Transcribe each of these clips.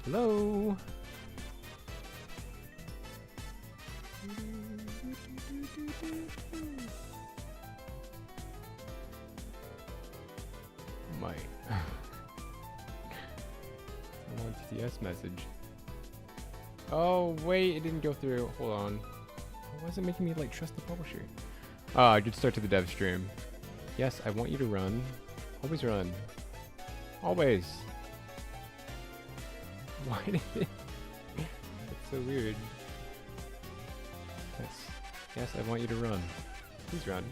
Hello. My one TTS message. Oh wait, it didn't go through. Hold on. Why is it making me like trust the publisher? Ah, good start to the dev stream. Yes, I want you to run. Always run. Always. Why did it? That's so weird. Yes. Yes, I want you to run. Please run.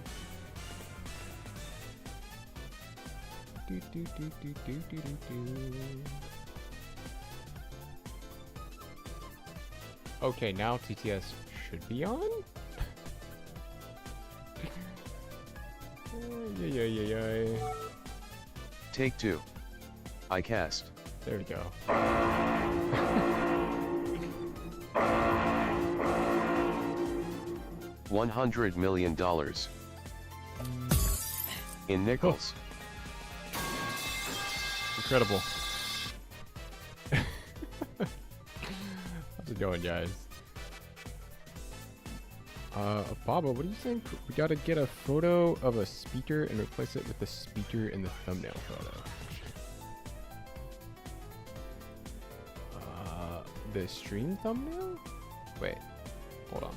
Do do do do do do do do. Okay, now TTS should be on? Yeah. Take 2. I cast. There we go. $100 million. In nickels. Incredible. How's it going, guys? Baba, what do you think? We gotta get a photo of a speaker and replace it with the speaker in the thumbnail photo. The stream thumbnail? Wait, hold on.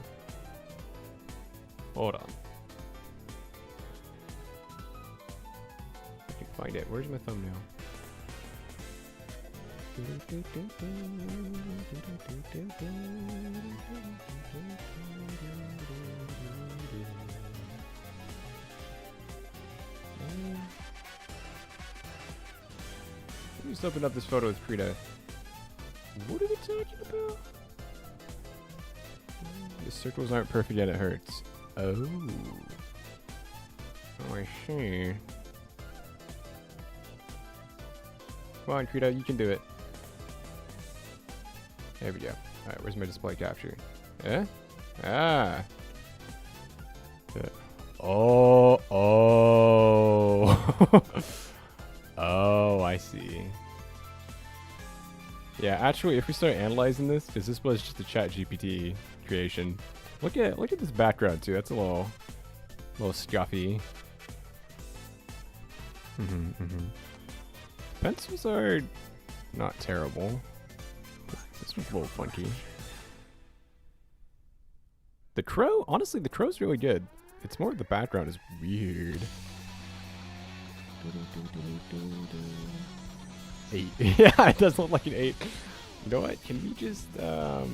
Hold on. I can find it. Where's my thumbnail? Let me just open up this photo with Krita. What are we talking about? The circles aren't perfect yet, it hurts. Oh. Oh, I see. Come on, Krita, you can do it. There we go. Alright, where's my display capture? Eh? Ah! Oh! Oh, I see. Yeah, actually, if we start analyzing this, because this was just a ChatGPT creation. Look at this background too. That's a little scuffy. Pencils are not terrible. This one's a little funky. The crow, honestly, the crow's really good. It's more the background is weird. 8. Yeah, it does look like an 8. You know what? Can we just do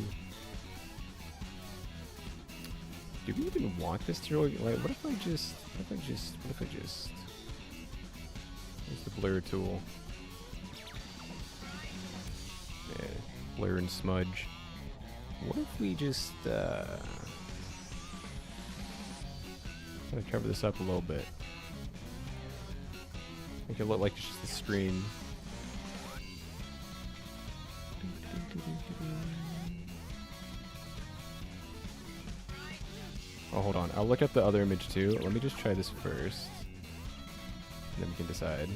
we even want this to really, like, what if I just where's the blur tool? Yeah, blur and smudge. What if we just kind of cover this up a little bit? Make it look like it's just the screen. Oh, hold on. I'll look at the other image too. Let me just try this first. And then we can decide.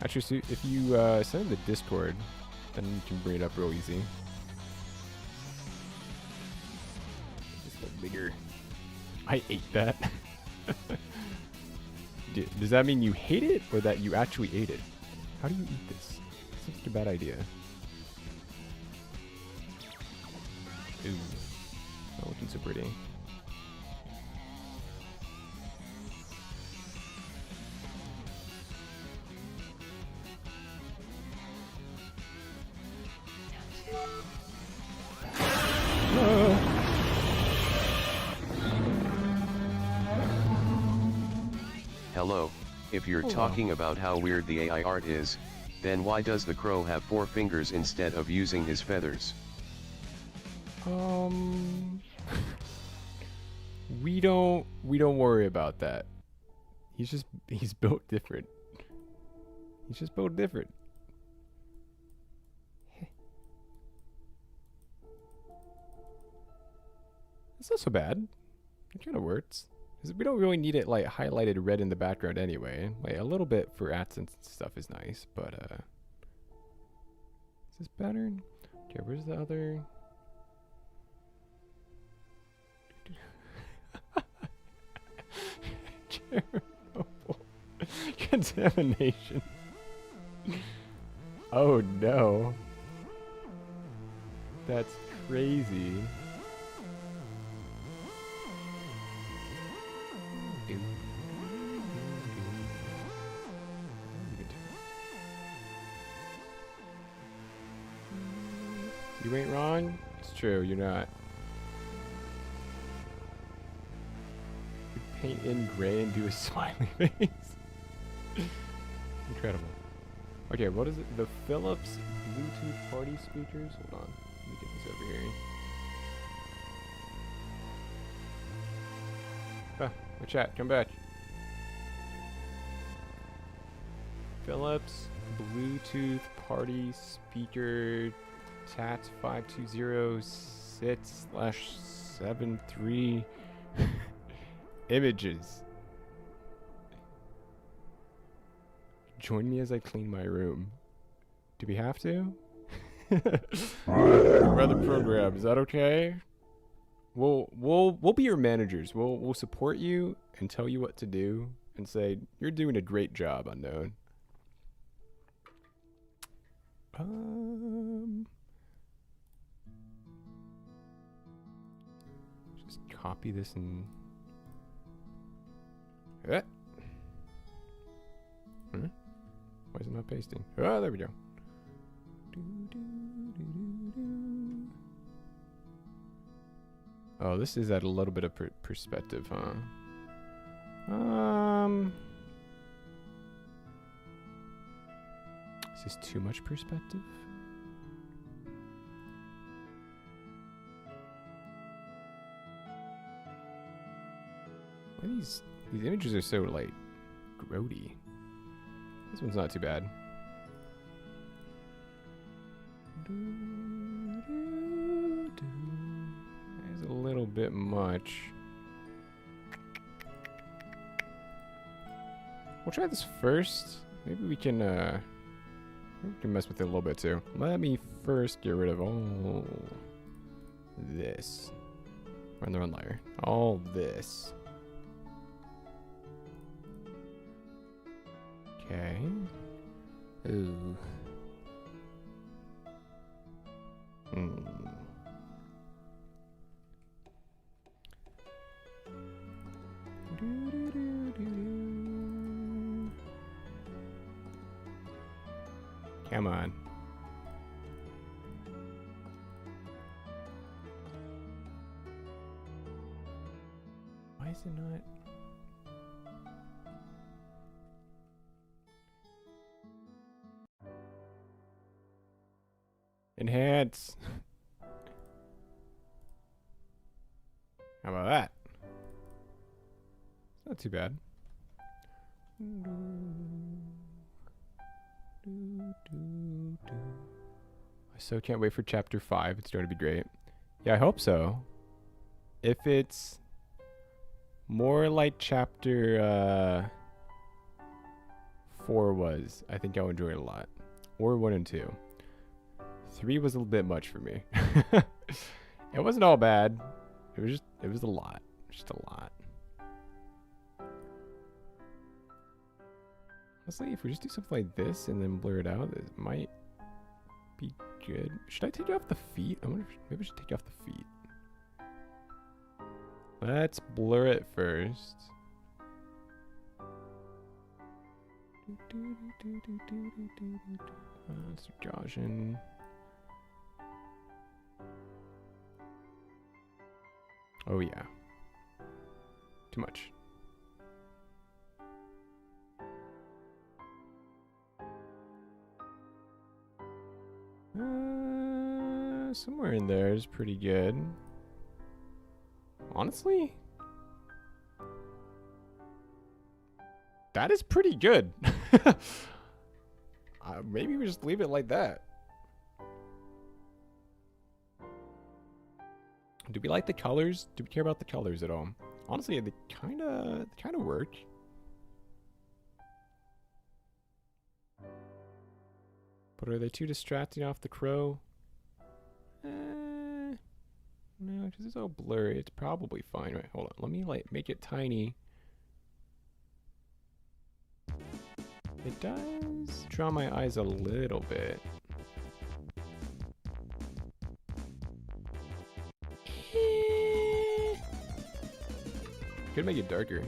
Actually, so if you send the Discord, then you can bring it up real easy. Just a little bigger. I ate that. Does that mean you hate it or that you actually ate it? How do you eat this? It's such a bad idea. Ooh. Not looking so pretty. Hello, if you're talking about how weird the AI art is, then why does the crow have 4 fingers instead of using his feathers? We don't worry about that. He's built different. He's just built different. It's not so bad. It kind of works. Because we don't really need it like highlighted red in the background anyway. Like a little bit for accents and stuff is nice, but is this better? Okay, where's the other? Chernobyl. Contamination. Oh no. That's crazy. You ain't wrong. It's true, you're not. You paint in gray and do a smiley face. Incredible. Okay, what is it? The Philips Bluetooth party speakers? Hold on. Let me get this over here. Ah, my chat, come back. Philips Bluetooth party speaker TAT 5206/73 images. Join me as I clean my room. Do we have to? Run the program. Is that okay? We'll be your managers. We'll support you and tell you what to do and say you're doing a great job, Unknown. Just copy this and. Why is it not pasting? Oh, there we go. Oh, this is at a little bit of perspective, huh? Is this too much perspective? Why these images are so like grody. This one's not too bad. There's a little bit much. We'll try this first. Maybe we can mess with it a little bit too. Let me first get rid of all this. We're in the wrong layer. All this. Okay. Ooh. Come on. Why is it not? Enhance. How about that? It's not too bad. I so can't wait for chapter 5. It's going to be great. Yeah, I hope so. If it's more like chapter 4 was, I think I'll enjoy it a lot. Or 1 and 2. 3 was a little bit much for me. It wasn't all bad. It was a lot. Just a lot. Honestly, if we just do something like this and then blur it out, it might be good. Should I take off the feet? I wonder if maybe I should take off the feet. Let's blur it first. Let's do Gaussian. Oh yeah. Too much. Somewhere in there is pretty good. Honestly, that is pretty good. Maybe we just leave it like that. Do we like the colors? Do we care about the colors at all? Honestly, they kinda work. But are they too distracting off the crow? No, because it's all blurry. It's probably fine. Right, hold on. Let me like make it tiny. It does draw my eyes a little bit. Could make it darker.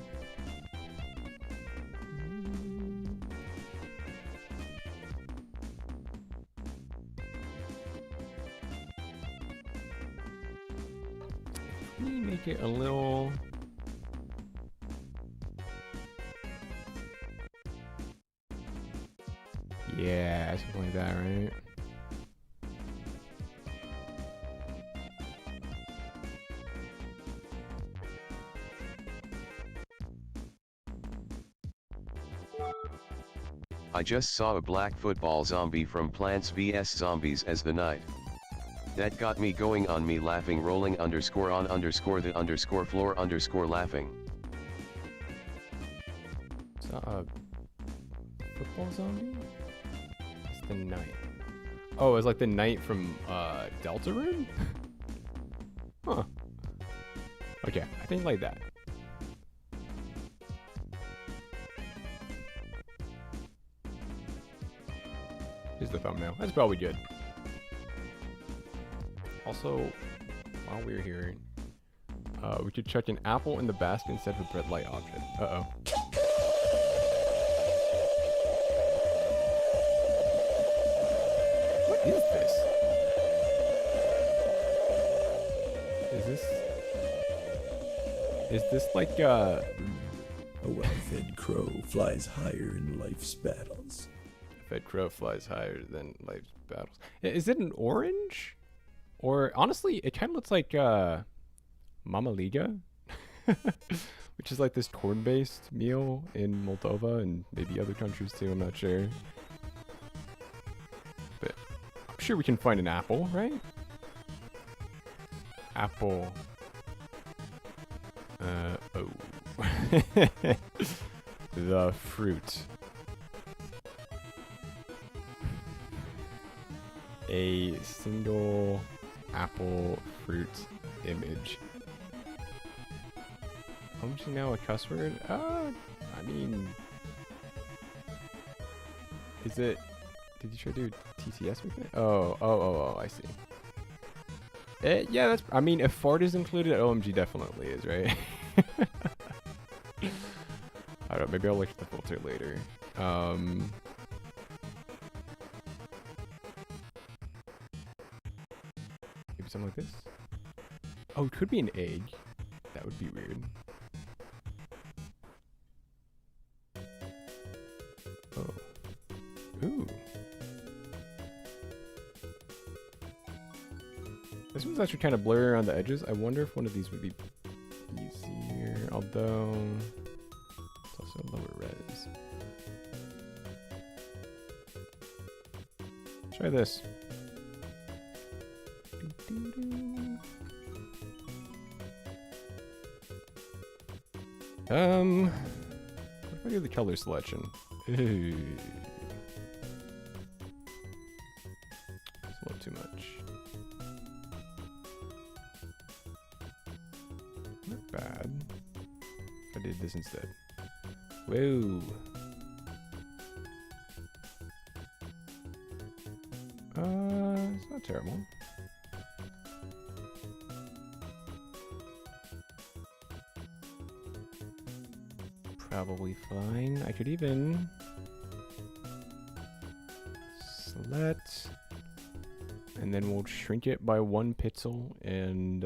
Let me make it a little. Yeah, something like that, right? I just saw a black football zombie from Plants vs Zombies as the night. That got me going on me laughing rolling underscore on underscore the underscore floor underscore laughing. It's not a football zombie? It's the knight. Oh, it's like the knight from Deltarune? Huh. Okay, I think like that. Here's the thumbnail. That's probably good. Also, while we're here, we could chuck an apple in the basket instead of a bread light option. Uh-oh. What is this? Is this like, A well-fed crow flies higher in life's battles. A fed crow flies higher than life's battles. Is it an orange? Or, honestly, it kind of looks like, Mama Liga? Which is like this corn-based meal in Moldova and maybe other countries too, I'm not sure. But I'm sure we can find an apple, right? Apple. Oh. The fruit. A single apple fruit image. I'm using now a cuss word? I mean... Is it... Did you try to do TTS with it? Oh, I see. Yeah, that's... I mean, if fart is included, OMG definitely is, right? I don't know, maybe I'll look at the filter later. Maybe something like this? Oh, it could be an egg. That would be weird. Oh. Ooh. This one's actually kind of blurry around the edges. I wonder if one of these would be easier, although it's also lower res. Try this. What if I do the color selection? Ooh. It's a little too much. Not bad. I did this instead. Whoa. It's not terrible. Probably fine. I could even select, and then we'll shrink it by 1 pixel and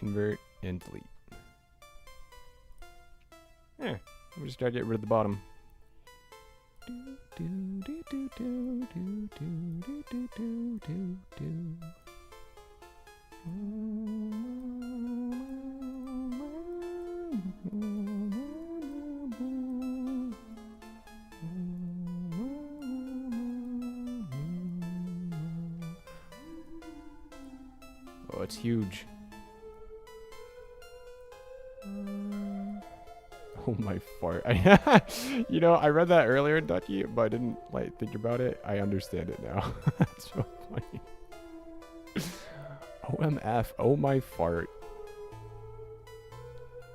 invert and delete. Yeah, we just gotta get rid of the bottom. Oh, it's huge. Oh my fart. You know, I read that earlier, Ducky, but I didn't like think about it. I understand it now. That's so funny. OMF. Oh my fart.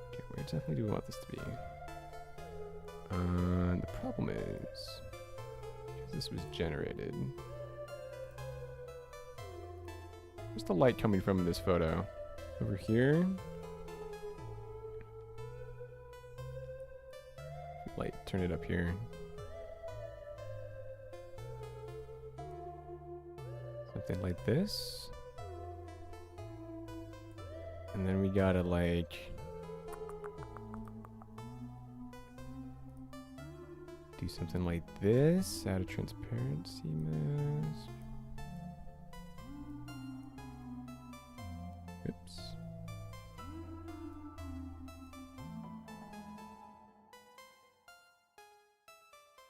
Okay, where exactly do we want this to be? The problem is, this was generated. Where's the light coming from in this photo? Over here? Light, turn it up here. Something like this. And then we gotta like do something like this. Add a transparency mask. Oops.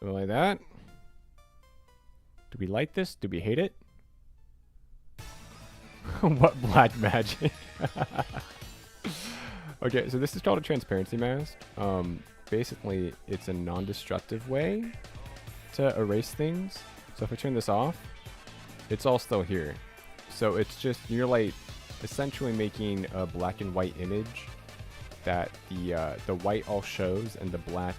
So like that. Do we like this? Do we hate it? What black magic? Okay, so this is called a transparency mask. Basically, it's a non-destructive way to erase things. So if I turn this off, it's all still here. So it's just, you're like essentially making a black and white image that the white all shows and the black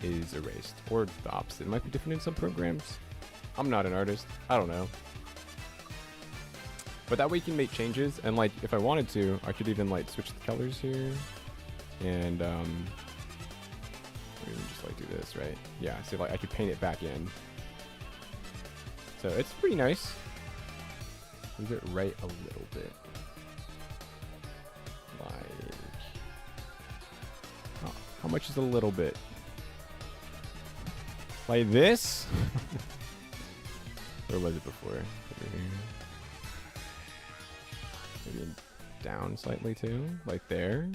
is erased. Or the opposite. It might be different in some programs. I'm not an artist. I don't know. But that way you can make changes, and like if I wanted to, I could even like switch the colors here, and even just like do this, right? Yeah, so like I could paint it back in. So it's pretty nice. Move it right a little bit. Like, oh, how much is a little bit? Like this? Where was it before? Over here. Maybe down slightly too, like there.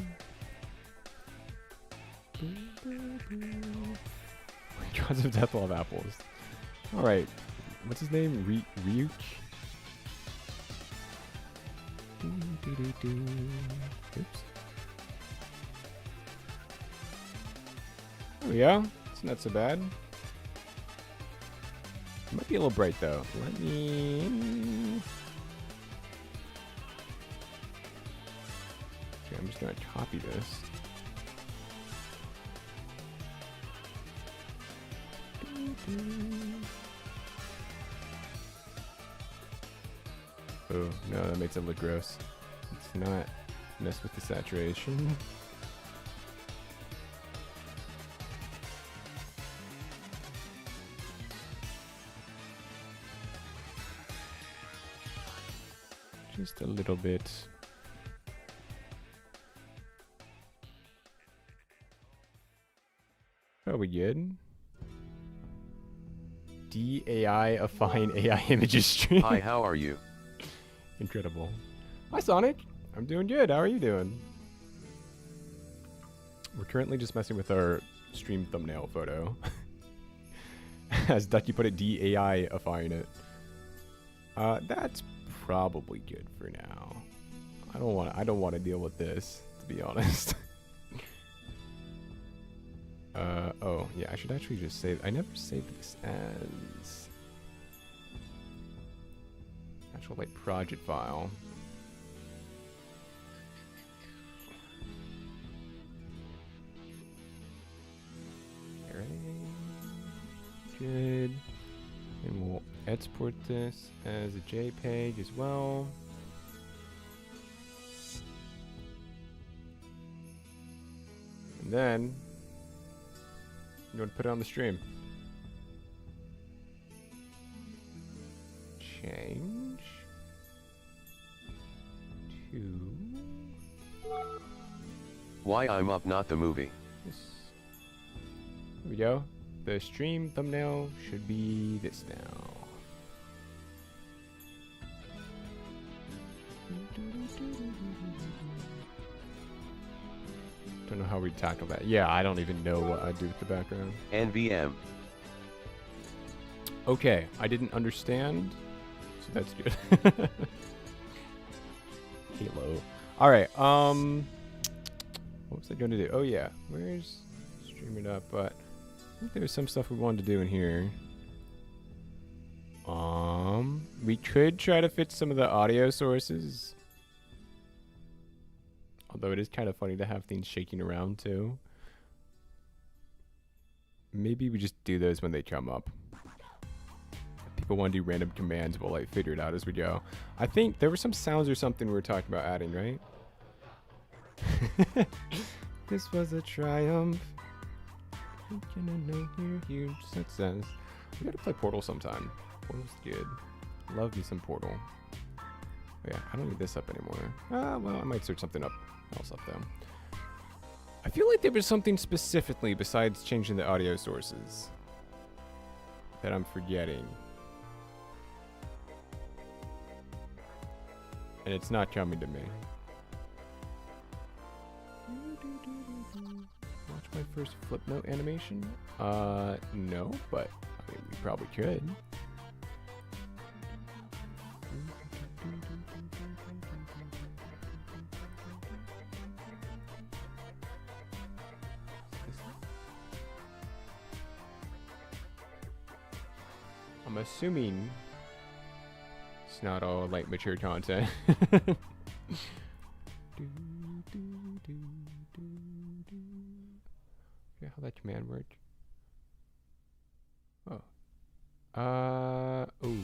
Gods of Death will have apples. Alright, what's his name? Ryuk? Oops. There we go. It's not so bad. It might be a little bright though. Let me... Okay, I'm just gonna copy this. Oh, no, that makes it look gross. Let's not mess with the saturation. Just a little bit. Are we good? DAI-ifying AI images stream. Hi, how are you? Incredible. Hi, Sonic. I'm doing good. How are you doing? We're currently just messing with our stream thumbnail photo. As Ducky put it, DAI-ifying it. That's probably good for now. I don't want to deal with this, to be honest. Oh, yeah, I should actually just save. I never saved this as actual, like, project file. Alright. Good. And we'll export this as a JPEG as well. And then you want to put it on the stream. Change to Why I'm Up, not the movie. this. There we go. The stream thumbnail should be this now. Don't know how we tackle that. Yeah, I don't even know what I do with the background. NVM. Okay, I didn't understand, so that's good. Halo. All right. What was I going to do? Oh yeah, where's stream it up? But I think there was some stuff we wanted to do in here. We could try to fit some of the audio sources. Although it is kind of funny to have things shaking around too. Maybe we just do those when they come up. People want to do random commands, we'll like figure it out as we go. I think there were some sounds or something we were talking about adding, right? This was a triumph. Huge success. We gotta play Portal sometime. Portal's good. Love me some Portal. Oh yeah, I don't need this up anymore. Well, I might search something else up though. I feel like there was something specifically besides changing the audio sources that I'm forgetting. And it's not coming to me. Watch my first flip note animation? No, but I mean, we probably could. I'm assuming it's not all like mature content. Yeah, how that command worked. Oh. Oh.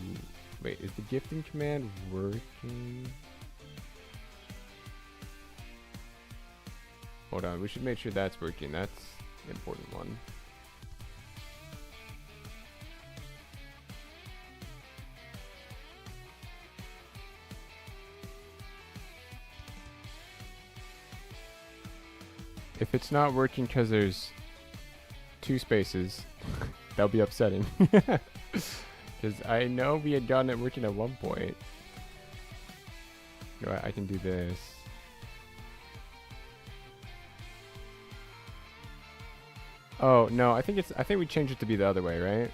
Wait, is the gifting command working? Hold on, we should make sure that's working. That's an important one. If it's not working because there's 2 spaces, that'll be upsetting. Because I know we had gotten it working at one point. You know what, I can do this. Oh no, I think we changed it to be the other way, right?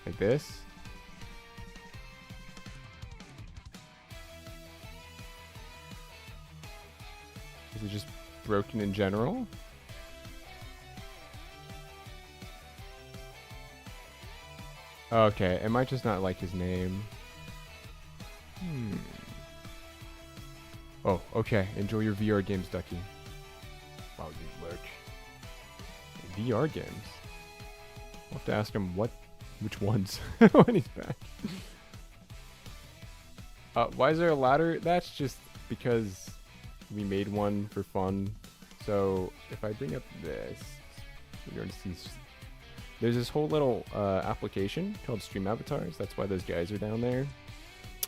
Like this. Is it just broken in general? Okay, it might just not like his name. Oh, okay. Enjoy your VR games, Ducky. Wow, you lurch. VR games? We'll have to ask him which ones when he's back. Why is there a ladder? That's just because we made one for fun. So if I bring up this, you're going to see there's this whole little application called Stream Avatars. That's why those guys are down there.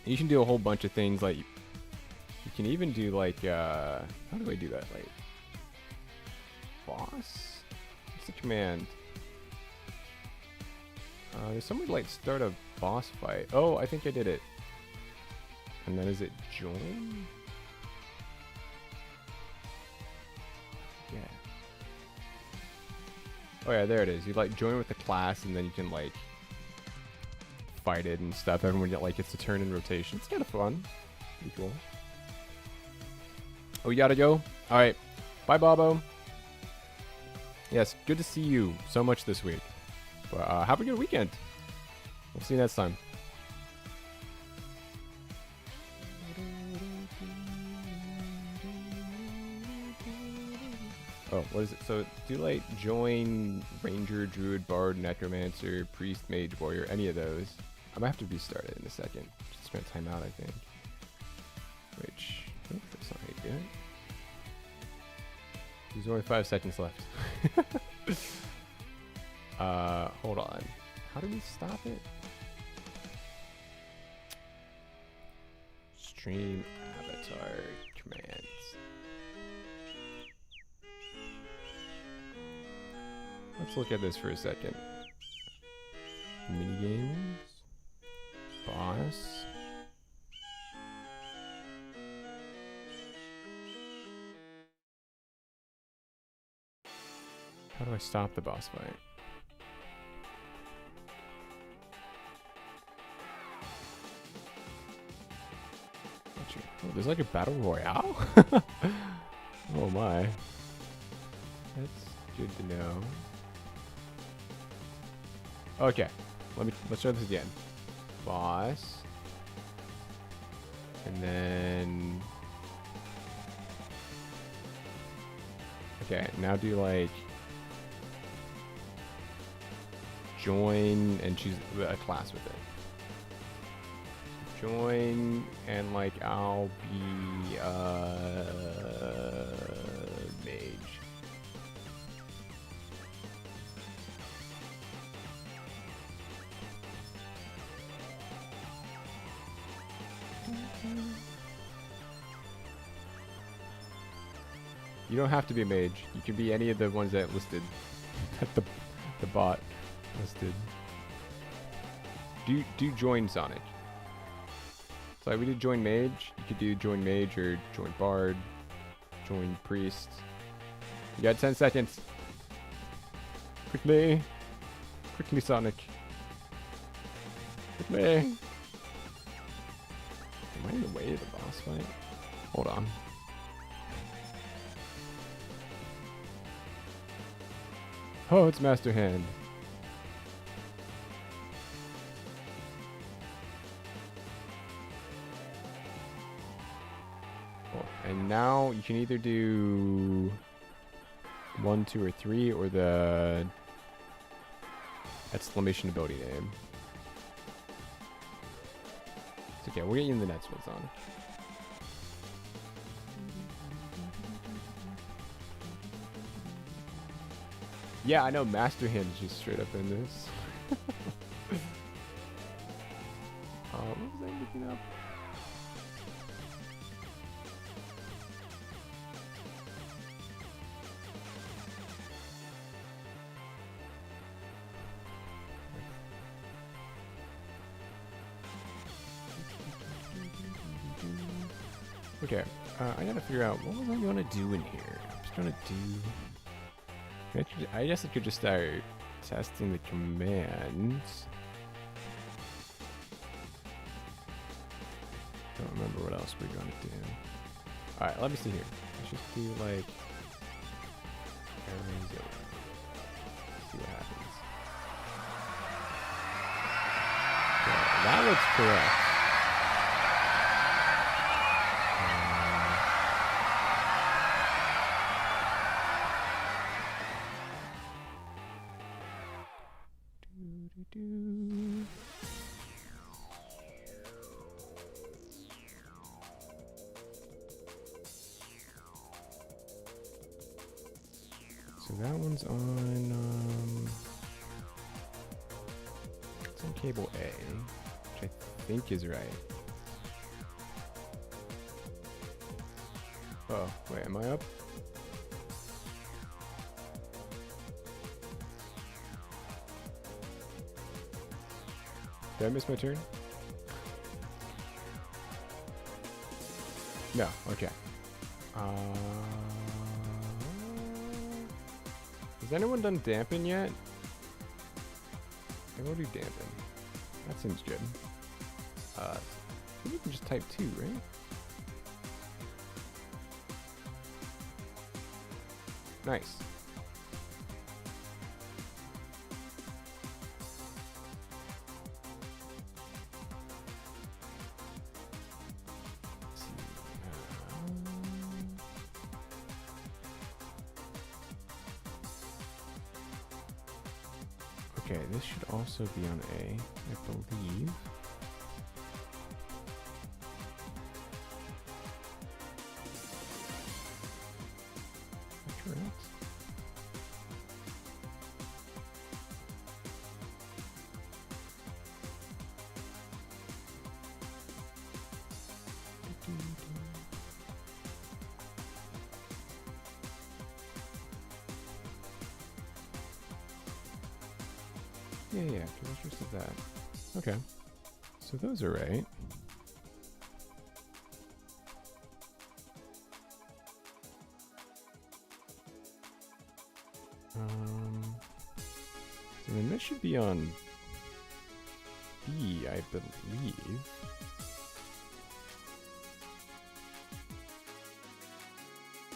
You can do a whole bunch of things. Like you can even do like how do I do that? Like boss? What's the command? There's somewhere to like start a boss fight. Oh, I think I did it. And then is it join? Yeah. Oh yeah, there it is. You like join with the class and then you can like fight it and stuff. Everyone gets a turn in rotation. It's kind of fun. Pretty cool. Oh, you gotta go? Alright. Bye, Bobo. Yes, good to see you so much this week. But have a good weekend. We'll see you next time. Oh, what is it? So do like join Ranger, Druid, Bard, Necromancer, Priest, Mage, Warrior, any of those. I'm gonna have to restart it in a second. Just gonna time out, I think. Which, oh, that's not how you do it. There's only 5 seconds left. Hold on. How do we stop it? Stream avatar commands. Let's look at this for a second. Minigames. Boss. How do I stop the boss fight? Oh, there's like a battle royale? Oh my. That's good to know. Okay. Let's try this again. Boss. And then... Okay, now do like... Join and choose a class with it. Join and like I'll be mage. You don't have to be a mage. You can be any of the ones that listed. That the bot listed. Do join Sonic. So like we did join mage. You could do join mage or join bard, join priest. You got 10 seconds. Quickly, Sonic. Quickly. Am I in the way of the boss fight? Hold on. Oh, it's Master Hand. Oh, and now you can either do 1, 2, or 3, or the exclamation ability name. It's okay, we'll get you in the next one, Sonic. Yeah, I know Master Hand is just straight up in this. What was I looking up? Okay, I gotta figure out what was I gonna do in here. I'm just gonna do. I guess I could just start testing the commands. Don't remember what else we're gonna do. Alright, let me see here. Let's just do like Arizona. See what happens. Okay, that looks correct. So that one's on, it's on cable A, which I think is right. Oh, wait, am I up? Did I miss my turn? No, okay. Has anyone done dampen yet? I will do dampen. That seems good. I think you can just type 2, right? Nice. Okay, this should also be on A, I believe. Correct. Yeah, treasures of that. Okay. So those are right. So then this should be on B, I believe.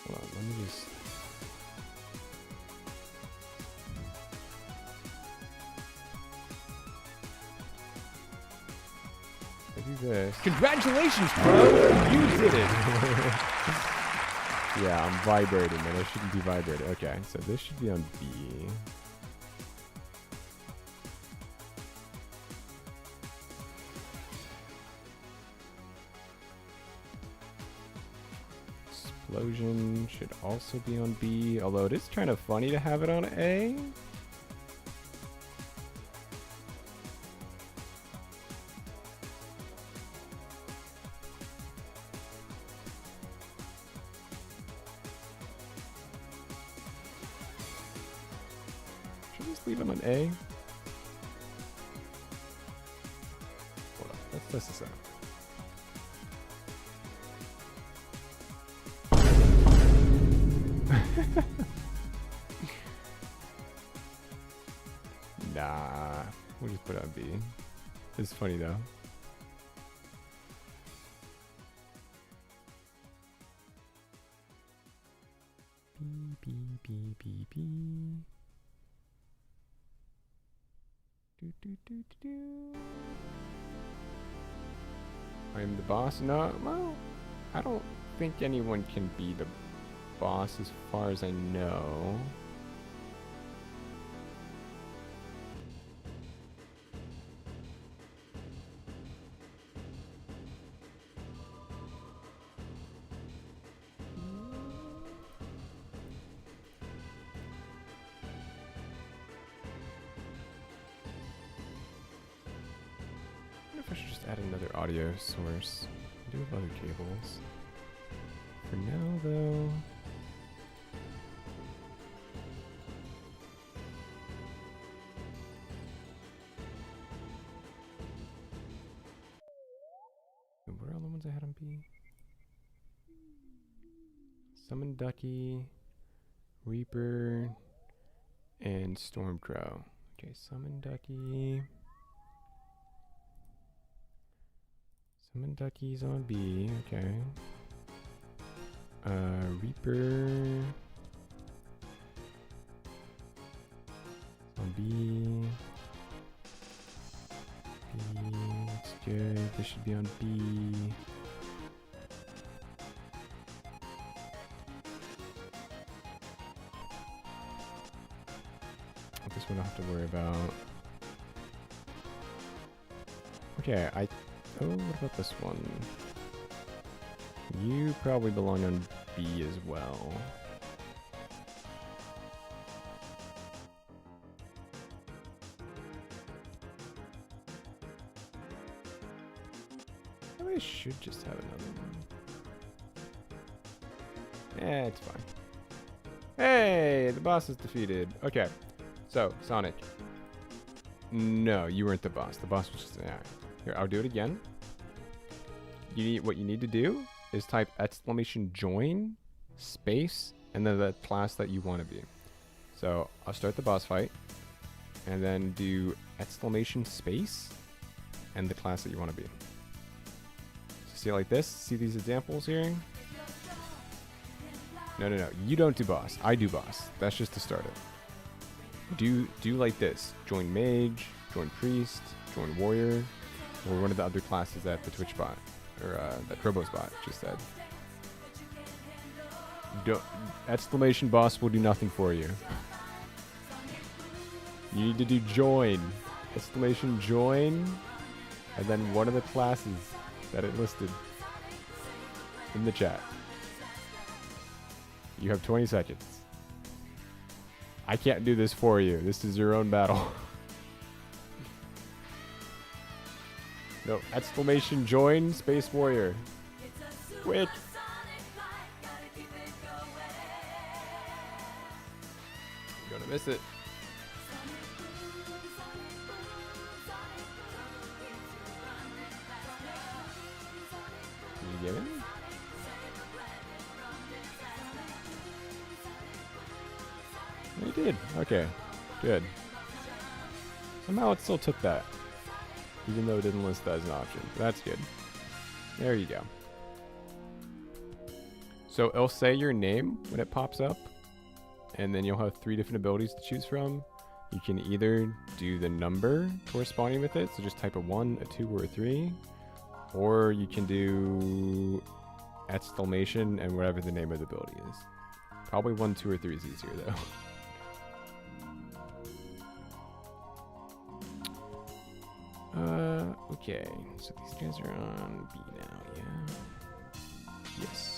Hold on, let me just... I do this. Congratulations, bro! You did it! Yeah, I'm vibrating, man. I shouldn't be vibrating. Okay, so this should be on B. Explosion should also be on B, although it is kind of funny to have it on A. Should we just leave it on A? Hold on, let's test this out. Nah, we'll just put it on B. It's funny though. B, B, B, B, B. Do, do, do, do, do. I am the boss? No, well, I don't think anyone can be the boss as far as I know. I wonder if I should just add another audio source. I do have other cables. For now, though. Where are all the ones I had on B? Summon Ducky, Reaper, and Stormcrow. Okay, Summon Ducky. Summon Ducky's on B, okay. Reaper on B. B, that's good. This should be on B. This one I don't have to worry about. Okay, oh, what about this one? You probably belong on B as well. I should just have another one. Eh, it's fine. Hey, the boss is defeated. Okay, so Sonic. No, you weren't the boss. The boss was just an eye. Here, I'll do it again. What you need to do is type !join space and then the class that you want to be. So I'll start the boss fight and then do !space and the class that you want to be. So see it like this? See these examples here? No. You don't do boss. I do boss. That's just to start it. Do like this. Join mage, join priest, join warrior, or one of the other classes that the Twitch bot, or that Crowbos bot just said. !boss will do nothing for you. You need to do join. !join, and then one of the classes that it listed in the chat. You have 20 seconds. I can't do this for you. This is your own battle. No, !join space warrior. Quick. You're gonna miss it. Can you get it? You did. Okay. Good. Somehow it still took that. Even though it didn't list that as an option. That's good. There you go. So it'll say your name when it pops up, and then you'll have 3 different abilities to choose from. You can either do the number corresponding with it, so just type a 1, a 2, or a 3, or you can do exclamation and whatever the name of the ability is. Probably 1, 2, or 3 is easier though. Okay, so these guys are on B now, yeah? Yes.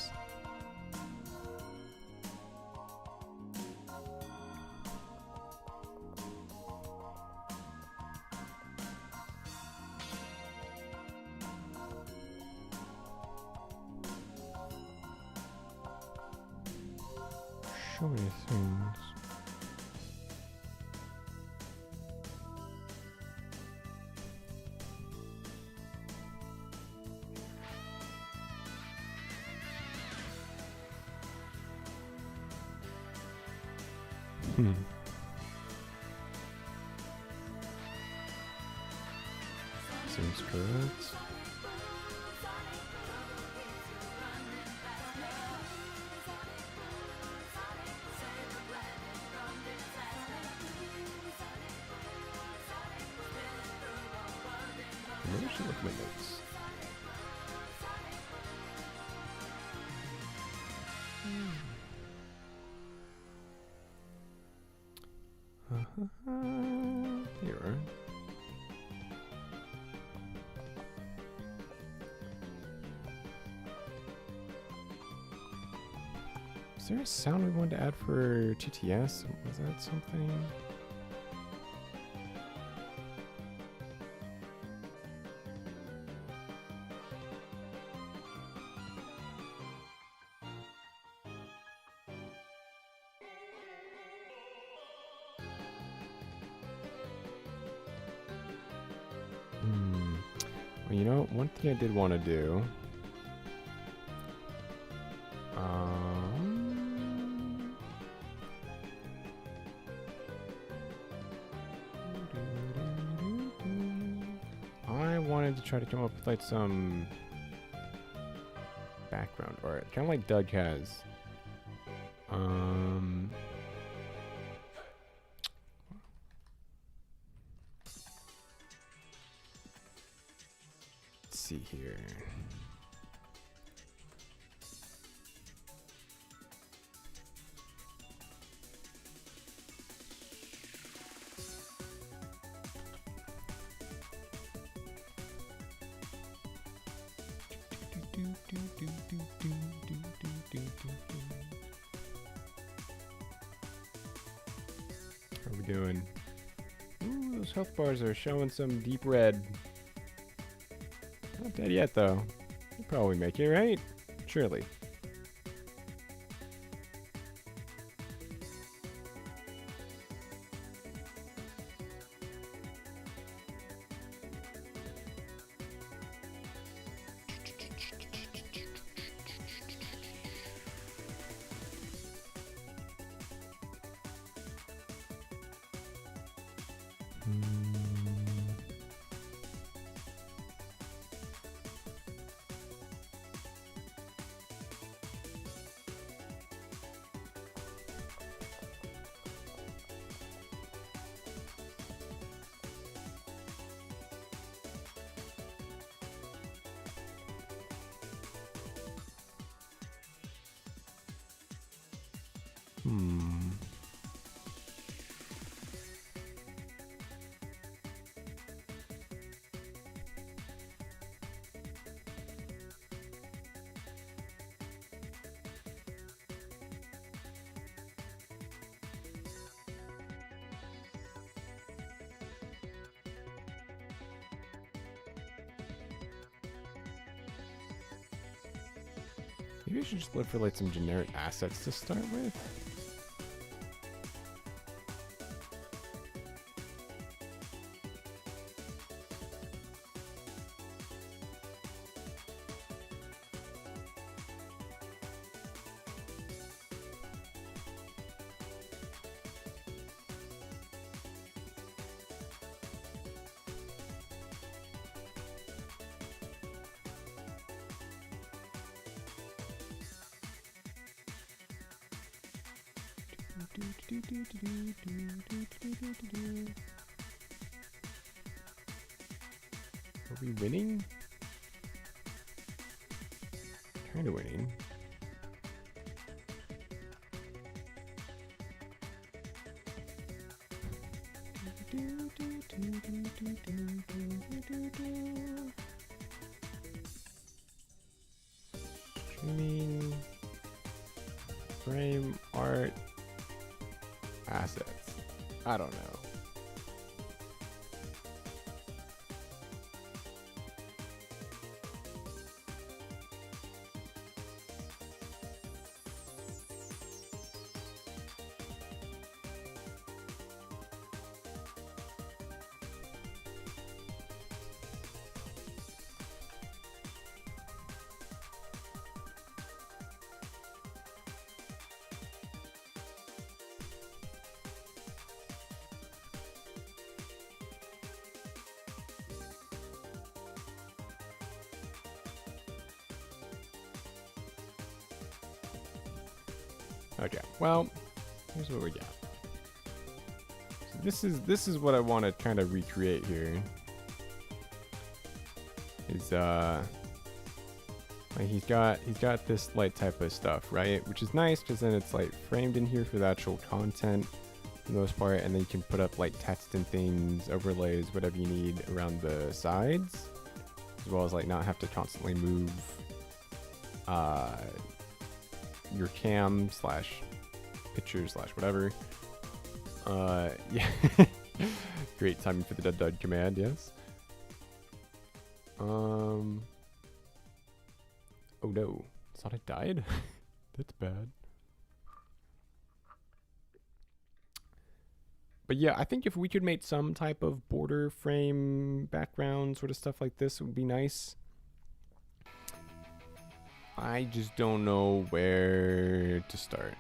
Show me things. Seems correct. Maybe I should look at my notes. Here. Is there a sound we wanted to add for TTS? Was that something? Well, you know, one thing I did want to do. I wanted to try to come up with like some background art, kind of like Doug has. Let's see here. How are we doing? Ooh, those health bars are showing some deep red. Not dead yet, though. You'll probably make it, right? Surely. Maybe I should just look for like some generic assets to start with. Are we winning? Kind of winning. Streaming, frame, art, assets. I don't know. Okay, well, here's what we got. So this is what I want to kind of recreate here. Is like he's got this like type of stuff, right? Which is nice because then it's like framed in here for the actual content for the most part, and then you can put up like text and things, overlays, whatever you need around the sides, as well as like not have to constantly move your cam slash picture slash whatever. Yeah. Great timing for the dud command, yes. Oh no, thought I died. That's bad. But yeah, I think if we could make some type of border frame background sort of stuff like this, it would be nice. I just don't know where to start.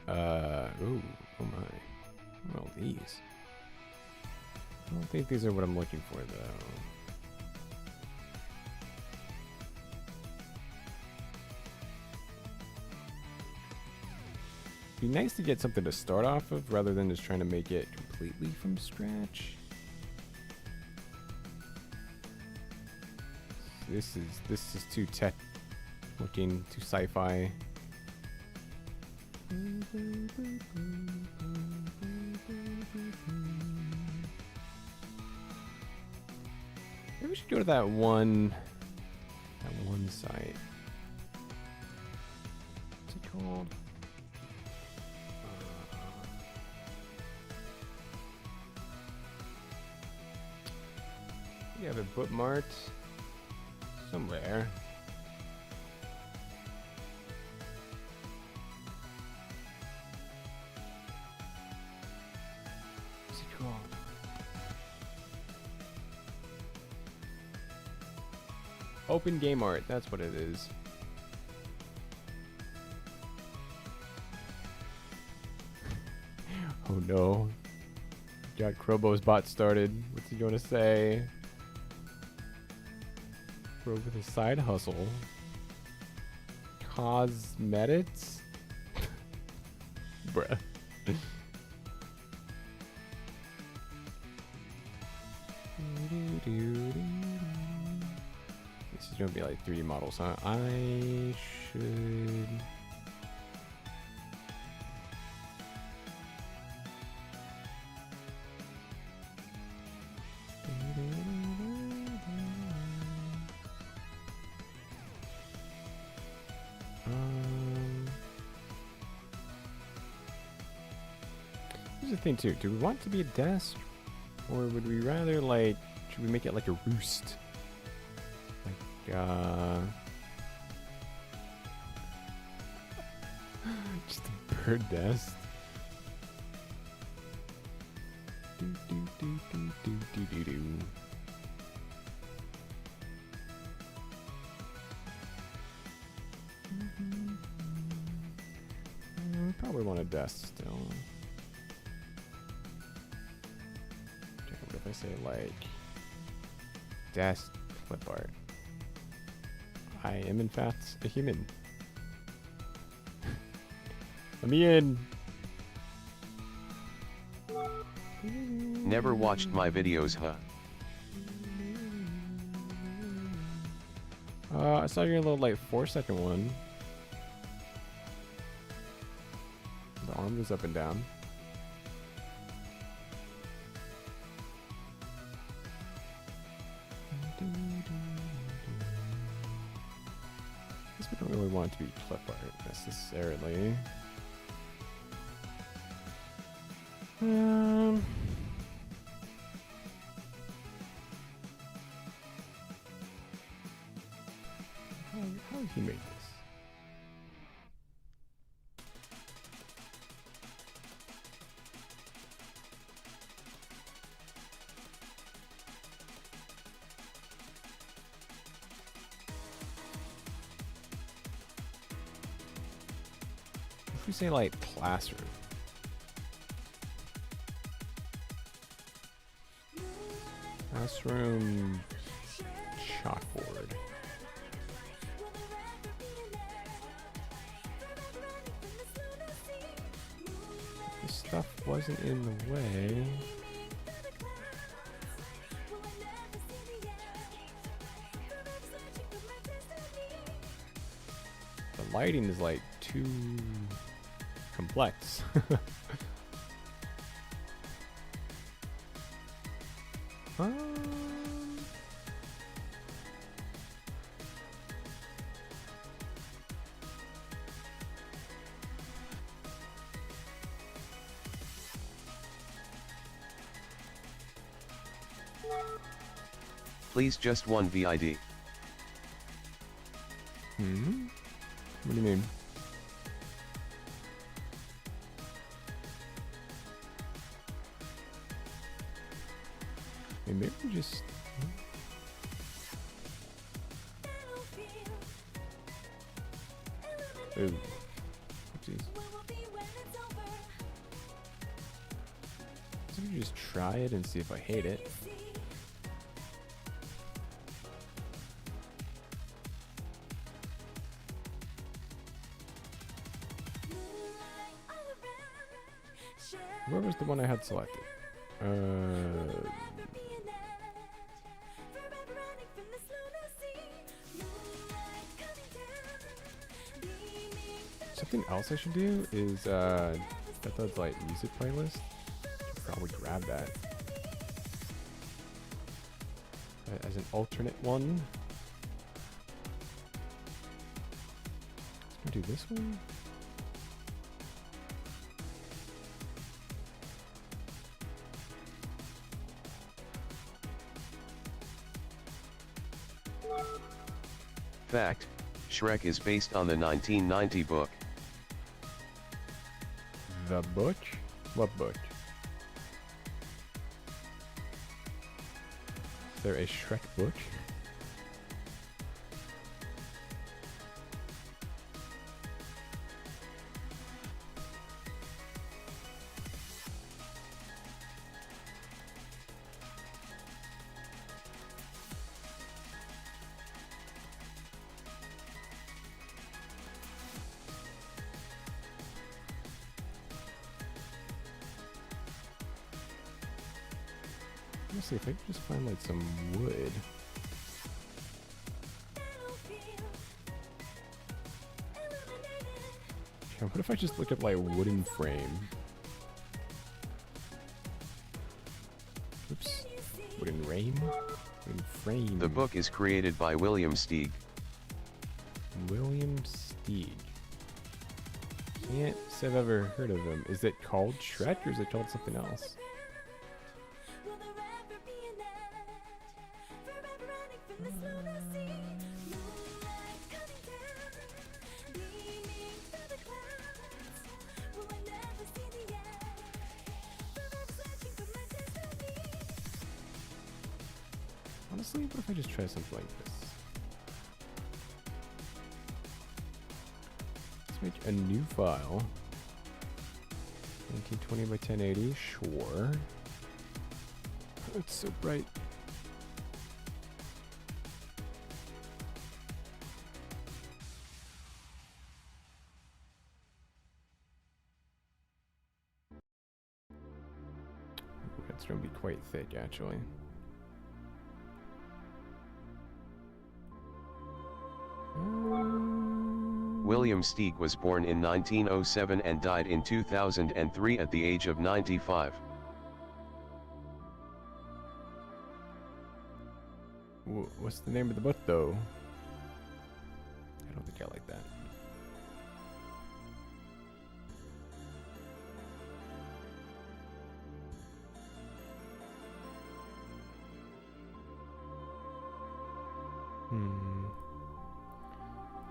Ooh, oh my. Well, these. I don't think these are what I'm looking for, though. Be nice to get something to start off of rather than just trying to make it completely from scratch. This is too tech looking, too sci-fi. Maybe we should go to that one site. What's it called? We have it bookmarked somewhere. What's it called? Open game art, that's what it is. Oh no. Got Crowbos bot started. What's he gonna say? Bro with his side hustle. Cosmetics? Bruh. This is gonna be like 3D models, huh? I should... Here's the thing too, do we want it to be a desk? Or would we rather like, should we make it like a roost? Like, just a bird nest. Do, do, do, do, do, do, do, do. We probably want a desk still. Okay, what if I say like desk clip art? I am in fact a human. Let me in. Never watched my videos, huh? I saw your little like 4-second one. The arm goes up and down. Guess we don't really want it to be clip art necessarily. How did he make this? If we say like classroom. Classroom chalkboard. This stuff wasn't in the way. The lighting is like too complex. Please just one VID. Hmm? What do you mean? Maybe we just... Ooh. Oopsies. So we just try it and see if I hate it. Where was the one I had selected? Something else I should do is get those like music playlist. Should probably grab that as an alternate one. Let's do this one. Fact, Shrek is based on the 1990 book. The book? What book? Is there a Shrek book? Let's see if I can just find like some wood. Yeah, what if I just look up like wooden frame? Oops. Wooden frame? Wooden frame. The book is created by William Steig. William Steig. Can't say I've ever heard of him. Is it called Shrek or is it called something else? Honestly, what if I just try something like this? Let's make a new file. 1920 by 1080, sure. It's so bright. going to be quite thick, actually. William Steig was born in 1907 and died in 2003 at the age of 95. What's the name of the book, though? I don't think I like that.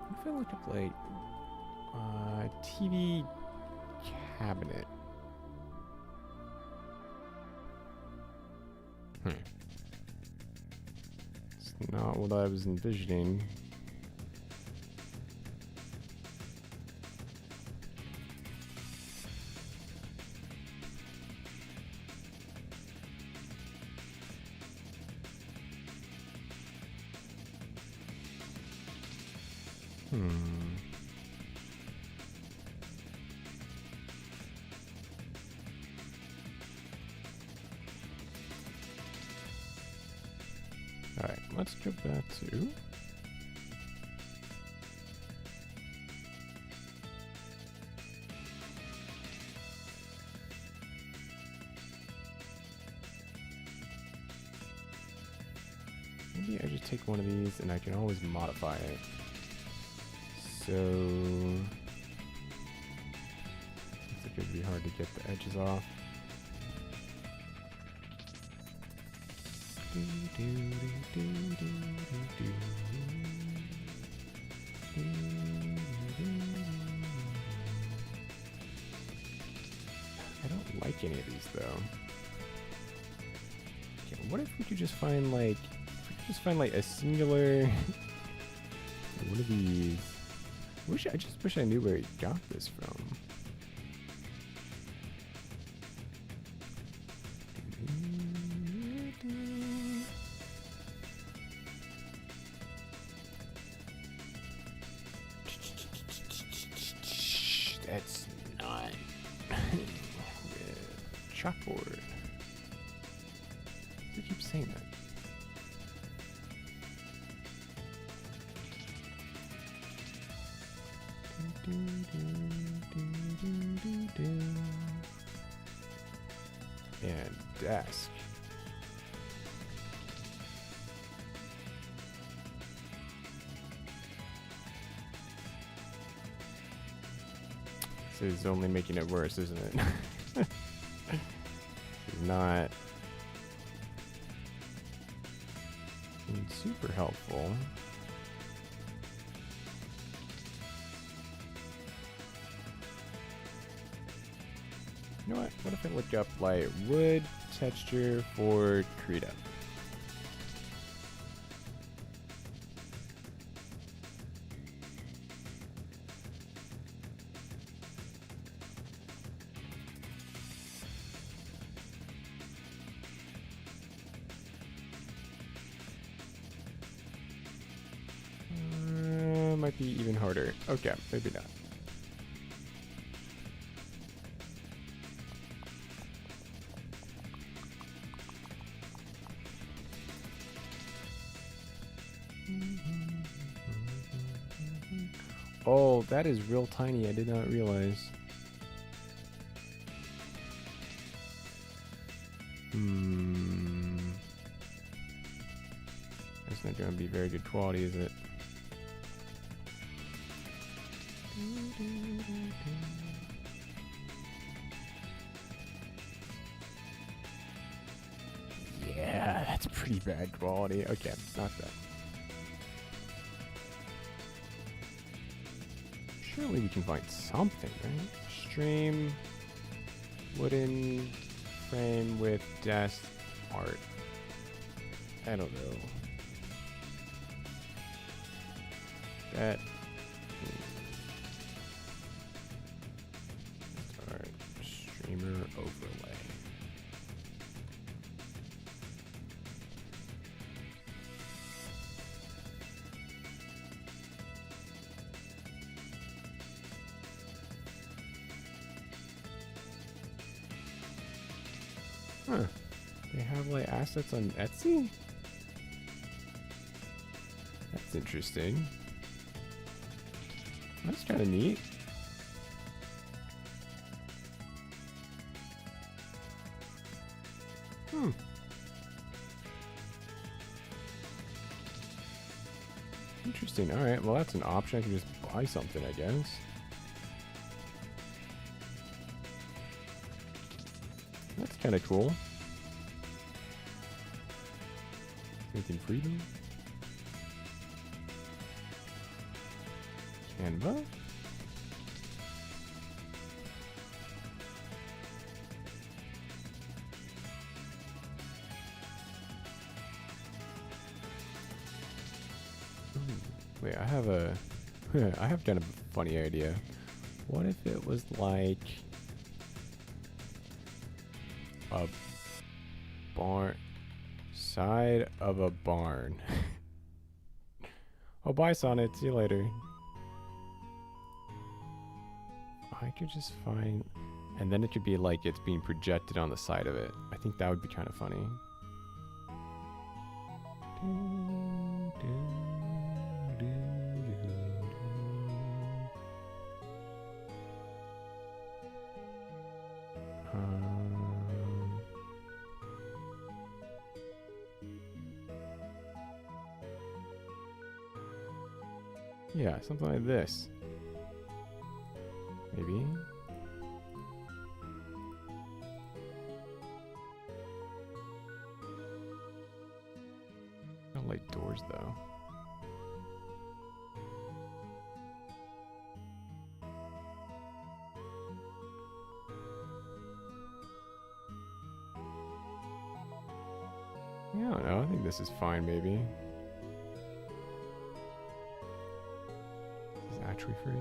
What if I look up, like, TV cabinet? It's not what I was envisioning. Alright, let's go back to... Maybe I just take one of these and I can always modify it. So... It's going to be hard to get the edges off. I don't like any of these though. Okay, what if we could just find like, a singular one of these? I just wish I knew where he got this from. That's not chalkboard. I keep saying that. And desk. This is only making it worse, isn't it? This is not being super helpful. You know what? What if I look up like wood texture for Krita? Might be even harder. Okay, maybe not. Oh, that is real tiny. I did not realize. That's not going to be very good quality, is it? Yeah, that's pretty bad quality. Okay, not that. Surely we can find something, right? Stream, wooden frame with desk art. I don't know. That. Art streamer overlay. Huh. They have like assets on Etsy? That's interesting. That's kind of neat. Hmm. Interesting. Alright, well that's an option. I can just buy something, I guess. That's kind of cool. Anything freedom? Canva? Wait, I have a I have kind of a funny idea. What if it was like a barn side of a barn? Oh, bye Sonnet, see you later. I could just find, and then it could be like it's being projected on the side of it. I think that would be kind of funny. Yeah, something like this. Maybe. I don't like doors though. Yeah, I don't know. I think this is fine, maybe. This is actually free.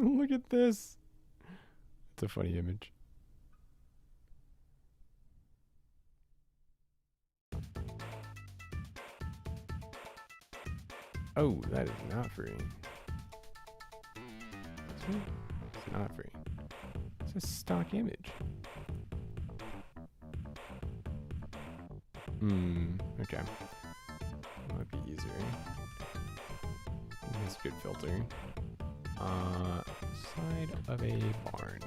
Look at this. It's a funny image. Oh, that is not free. This one? It's not free. It's a stock image. Okay. Might be easier. That's a good filter. Side of a barn.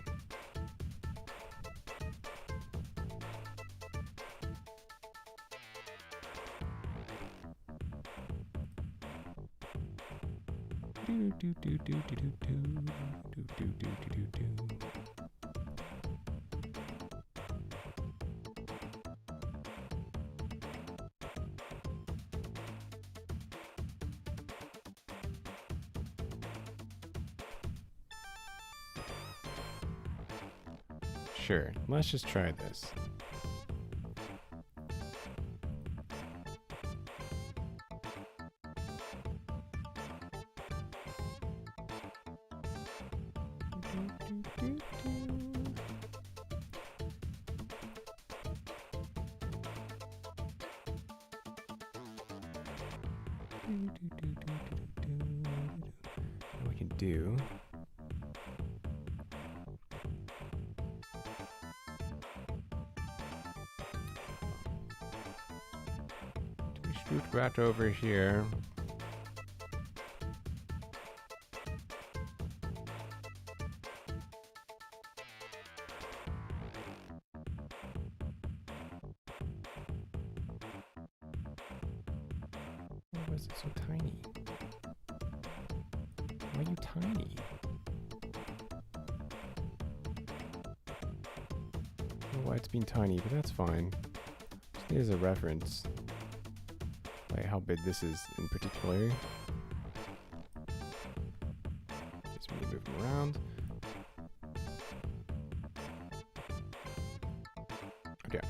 Sure, let's just try this. What we can do. Scoot right over here. Why is it so tiny? Why are you tiny? I don't know why it's being tiny, but that's fine. Just need as a reference. Like how big this is in particular. Just move them around. Okay.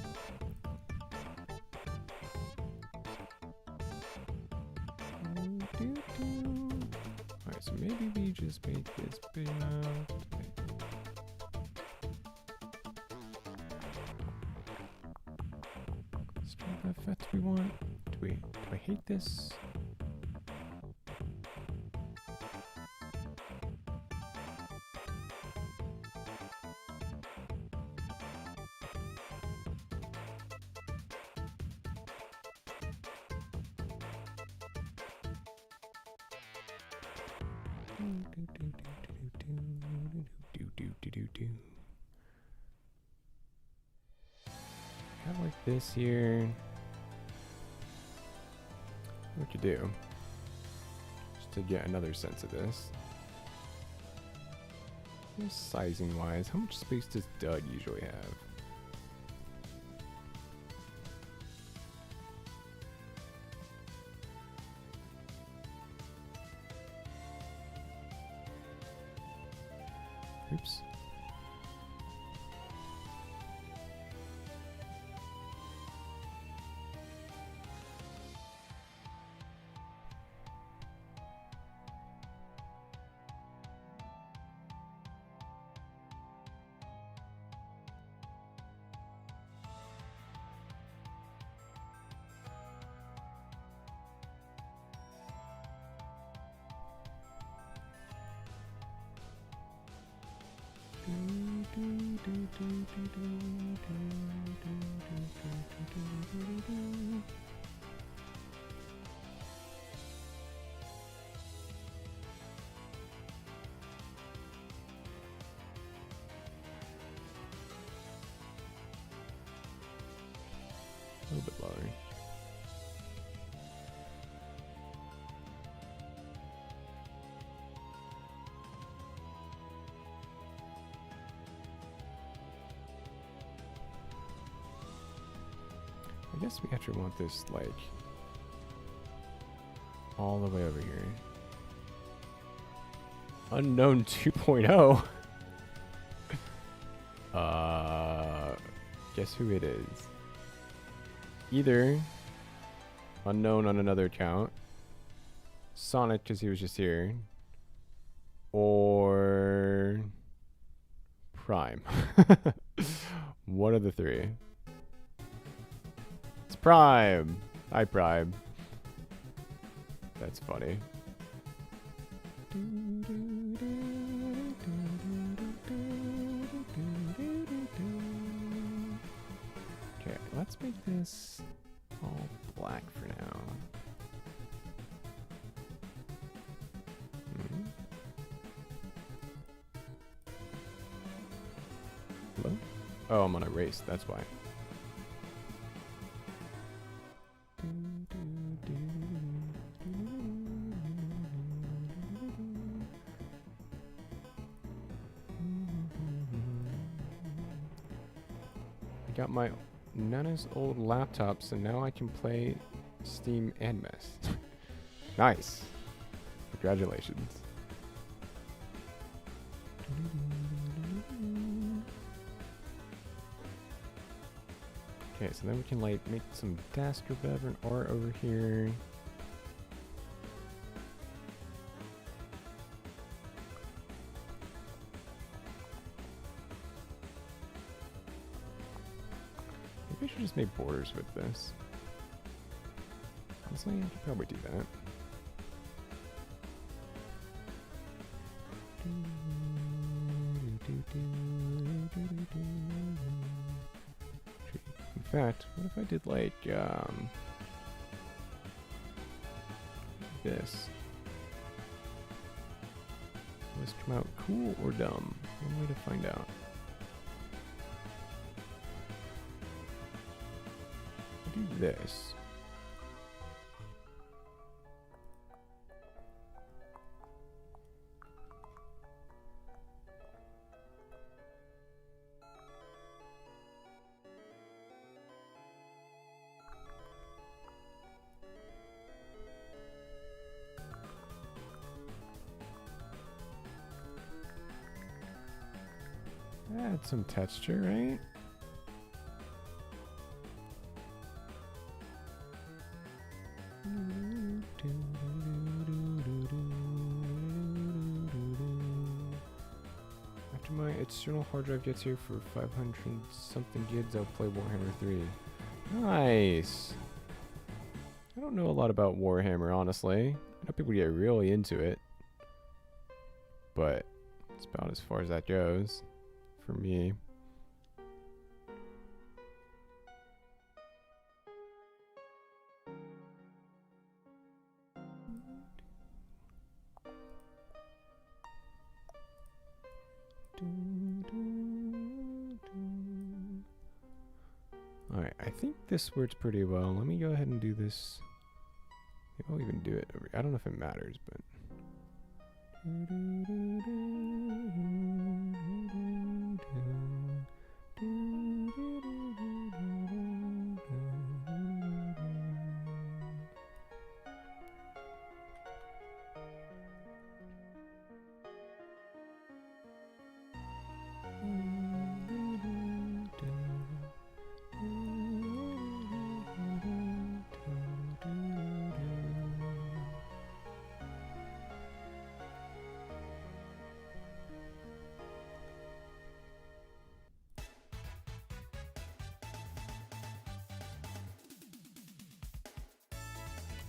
Alright, so maybe we just make this big enough. Strip effect we want. Do I hate this? Have like this here. What you do? Just to get another sense of this. Sizing wise, how much space does Doug usually have? Oops. A little bit lower. I guess we actually want this like all the way over here. Unknown 2.0. Guess who it is? Either unknown on another account, Sonic because he was just here, or Prime. One of the three. It's Prime. Hi, Prime. That's funny. Okay, let's make this all black for now. Hello? Oh, I'm on a race, that's why. I got my Nana's old laptop, so now I can play Steam and Mess. Nice. Congratulations. Okay, so then we can like make some desk or whatever and art over here. Maybe I should just make borders with this. Honestly, I could probably do that. In fact, what if I did like this? Will this come out cool or dumb? One way to find out. I'll do this. Add some texture, right? external hard drive gets here for 500 something gigs, I'll play Warhammer 3. Nice. I don't know a lot about Warhammer, honestly. I know people get really into it, but it's about as far as that goes for me. Alright, I think this works pretty well. Let me go ahead and do this. Maybe I'll even do it over. I don't know if it matters, but.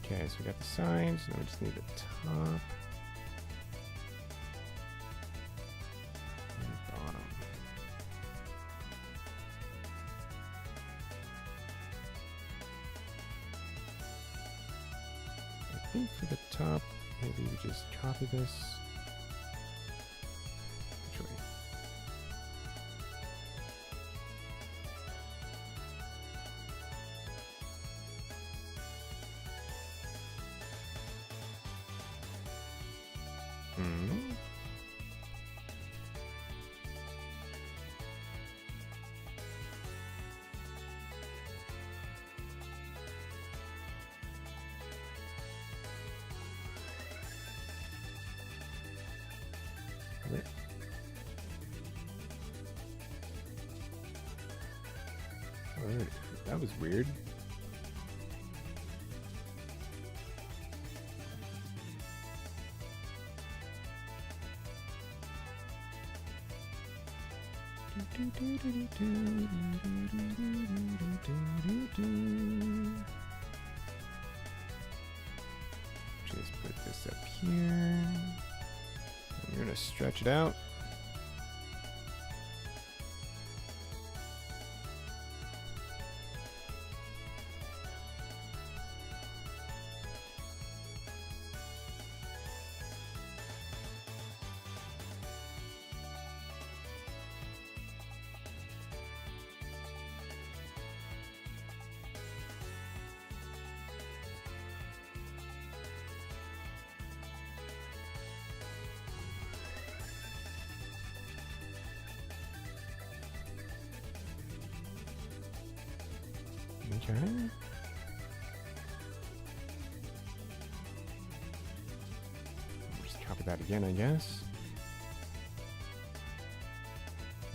Okay, so we got the sides, now we just need the top and the bottom. I think for the top, maybe we just copy this. Which way? Alright, that was weird. Just put this up here. And we're gonna stretch it out. Okay. Just copy that again, I guess.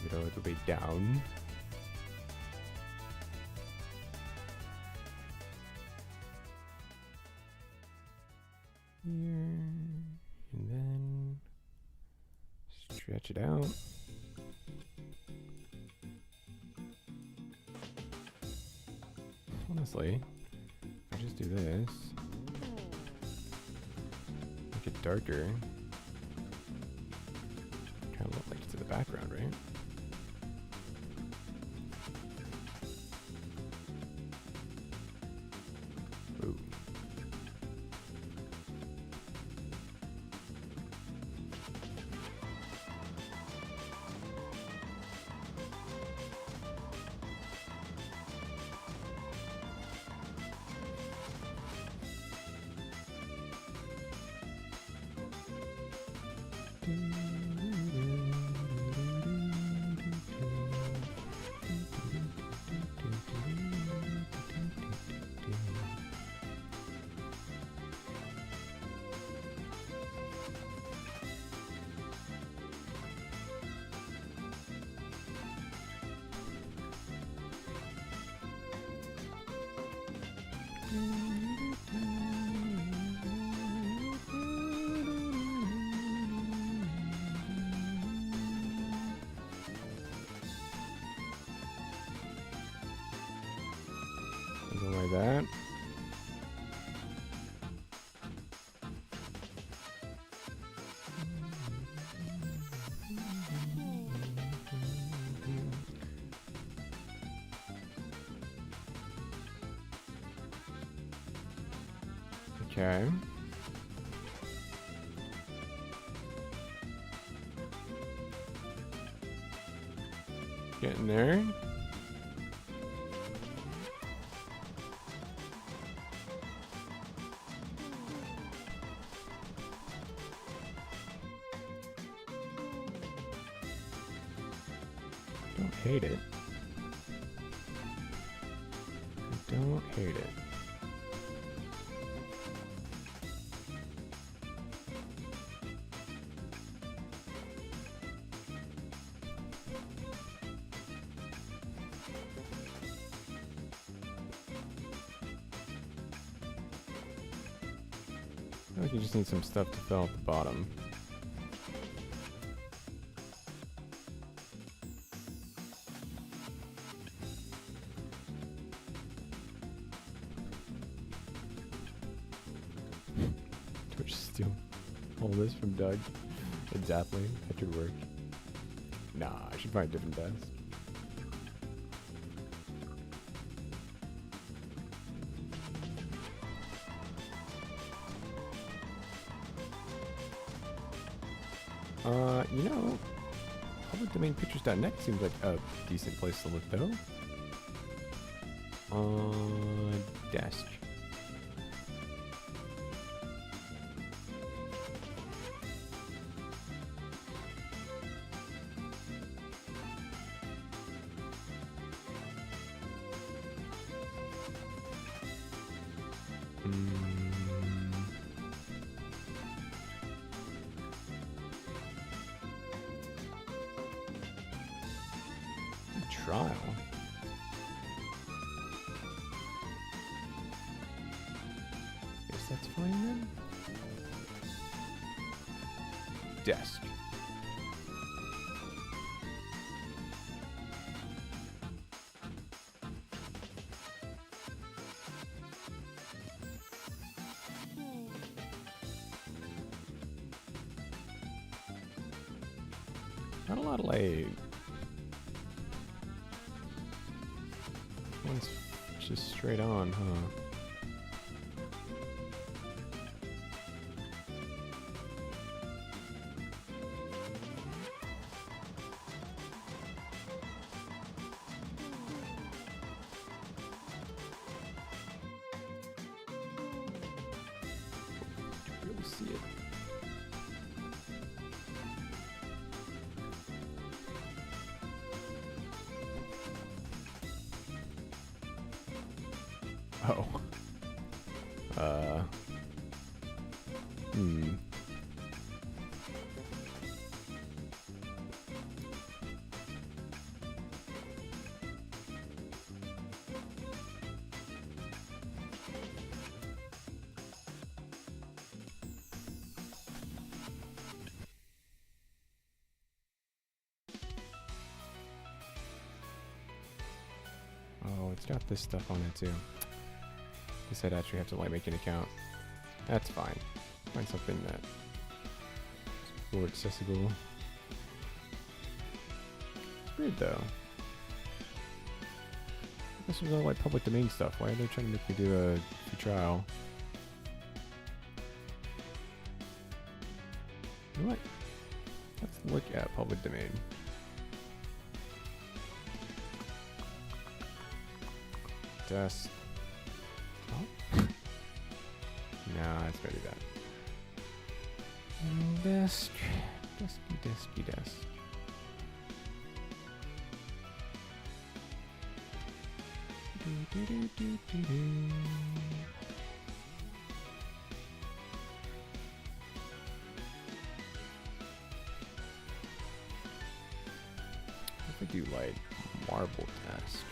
Get all the way down. Here, and then stretch it out. Honestly, if I just do this, make it darker, kind of look like it's in the background, right? Ooh. Okay. Getting there. Don't hate it. I don't hate it. I feel like you just need some stuff to fill out the bottom. Do I just steal all this from Doug? Exactly. That should work. Nah, I should find a different desk. You know, publicdomainpictures.net seems like a decent place to look though. Desk. Trial. Guess that's fine then. Desk. Not a lot of like. One's just straight on, huh? Really see it. Oh. Oh, it's got this stuff on it too. Guess I'd actually have to like make an account. That's fine. Find something that's more accessible. It's weird though. This was all like public domain stuff. Why are they trying to make me do a free trial? You know what? Let's look at public domain. Desk. Oh. Nah, it's better that. Desk. Desky desk. If I do like marble desk.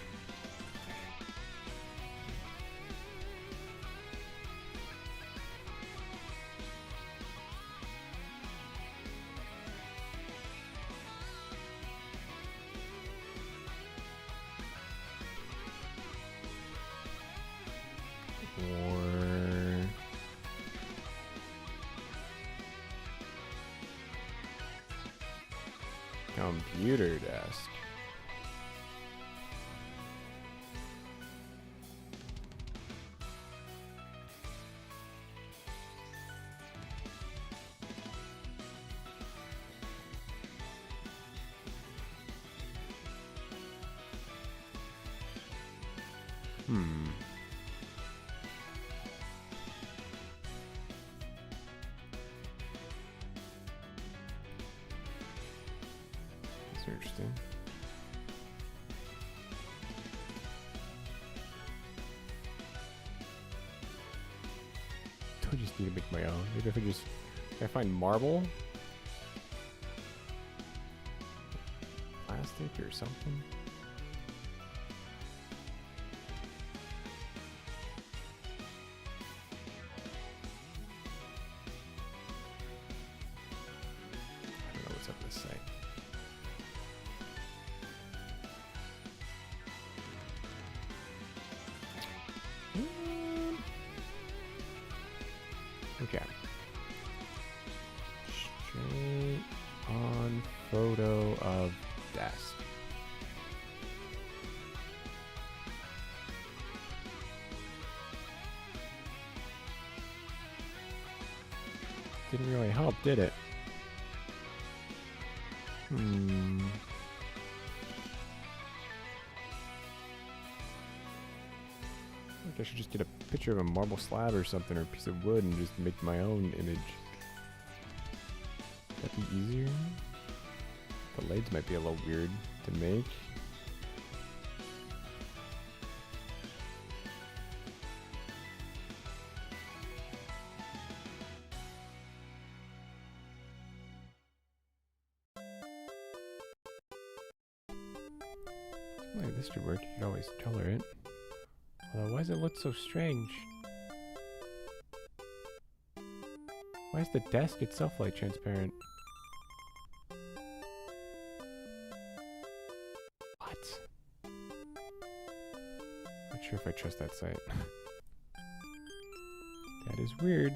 Or computer desk. Hmm. That's interesting. I just need to make my own. Maybe if I find marble, plastic or something. I don't know what's up this site. Okay. Straight on photo of desk. Didn't really help, did it? I should just get a picture of a marble slab or something, or a piece of wood, and just make my own image. That'd be easier. The blades might be a little weird to make. Like this should work. You could always color it. Although, why does it look so strange? Why is the desk itself light transparent? What? Not sure if I trust that site. That is weird.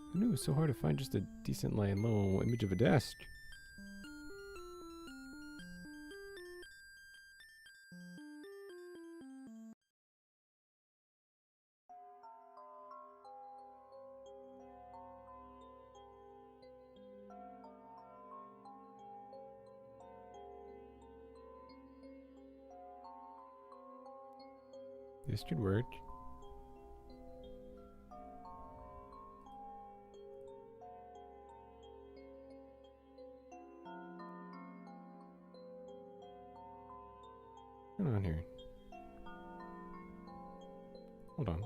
I knew it was so hard to find just a decent like little image of a desk. This should work. What's going on here? Hold on.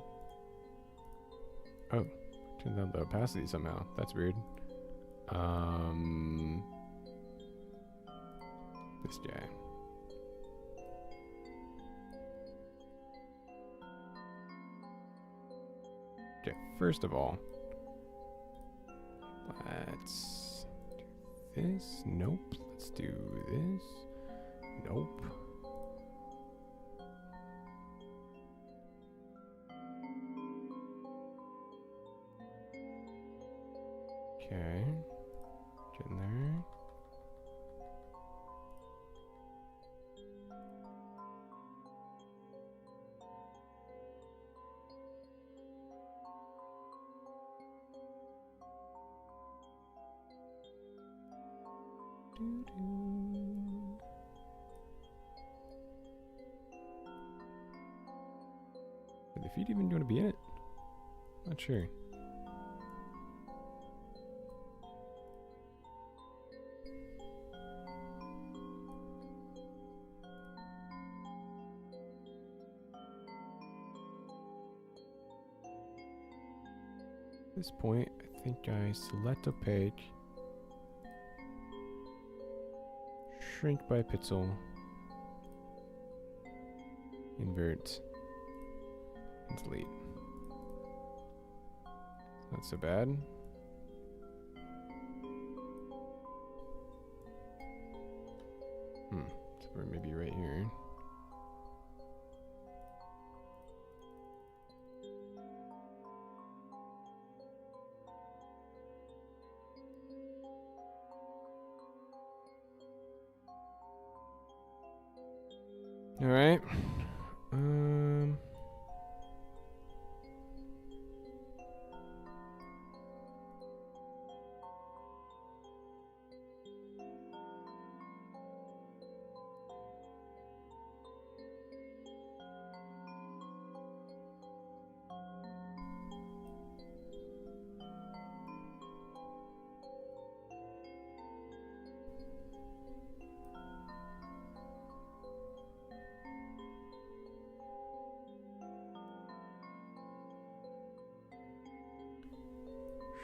Oh, turned down the opacity somehow. That's weird. This guy. Okay, first of all, let's do this. Nope. Let's do this. Nope. Okay. Get in there. Are the feet even going to be in it? Not sure. At this point, I think I select opaque, shrink by pixel, invert, and delete. Not so bad. So we're maybe right here. All right.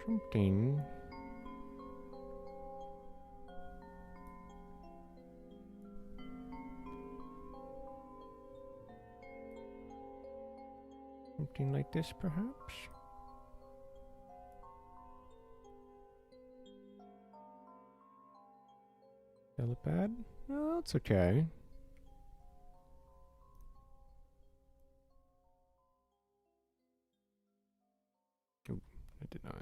something. Something like this, perhaps? Helipad? No, it's okay. Oh, I did not.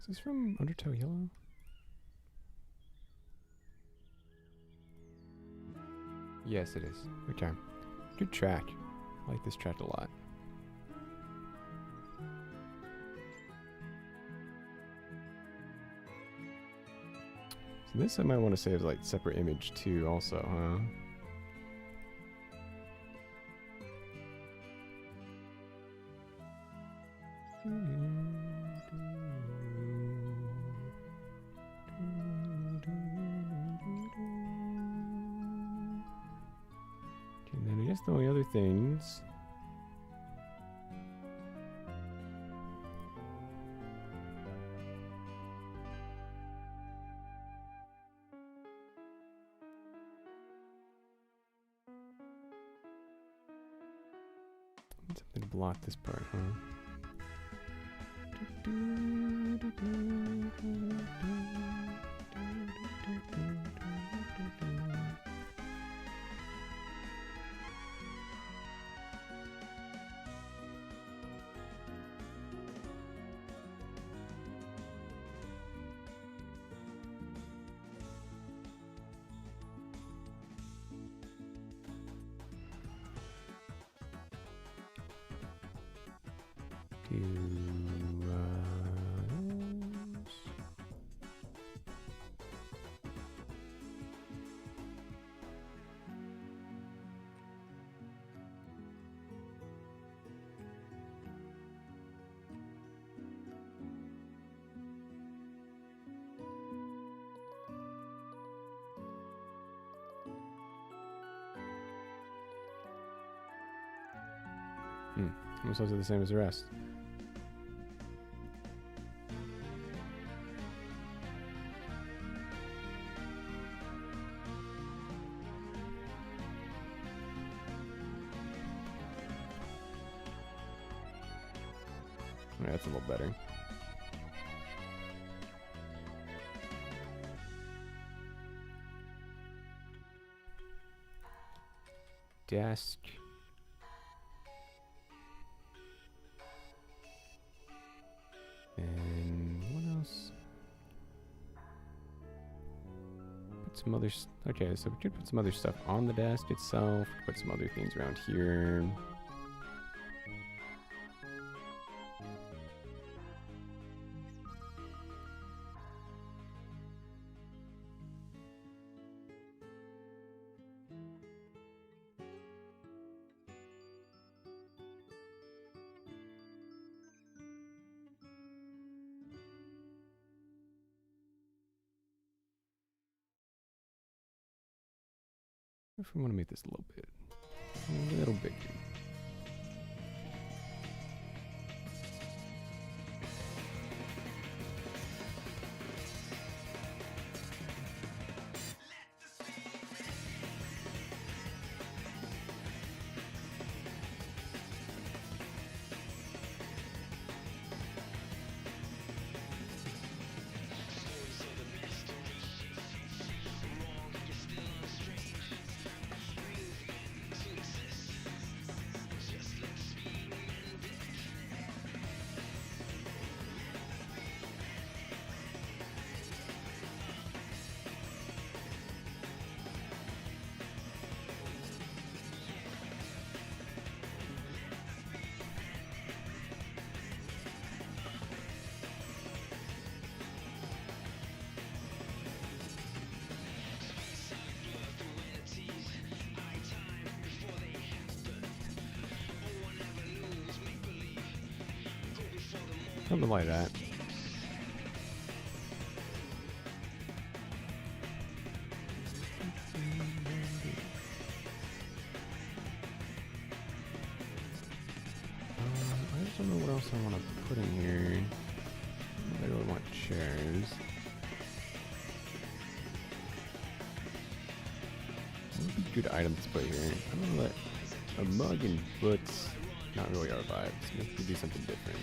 Is this from Undertow Yellow? Yes, it is. Okay. Good track. I like this track a lot. So this I might want to save as like separate image too also, huh? And then I guess the only other things. Something to block this part, huh? Almost those are the same as the rest. Alright, that's a little better. Desk. And what else? Put some other. Okay, so we could put some other stuff on the desk itself. Put some other things around here. If we want to make this a little bigger. Something like that. I just don't know what else I want to put in here. I really want chairs. What would be good items to put here? I don't know, a mug and boots, not really our vibes. Maybe we could do something different.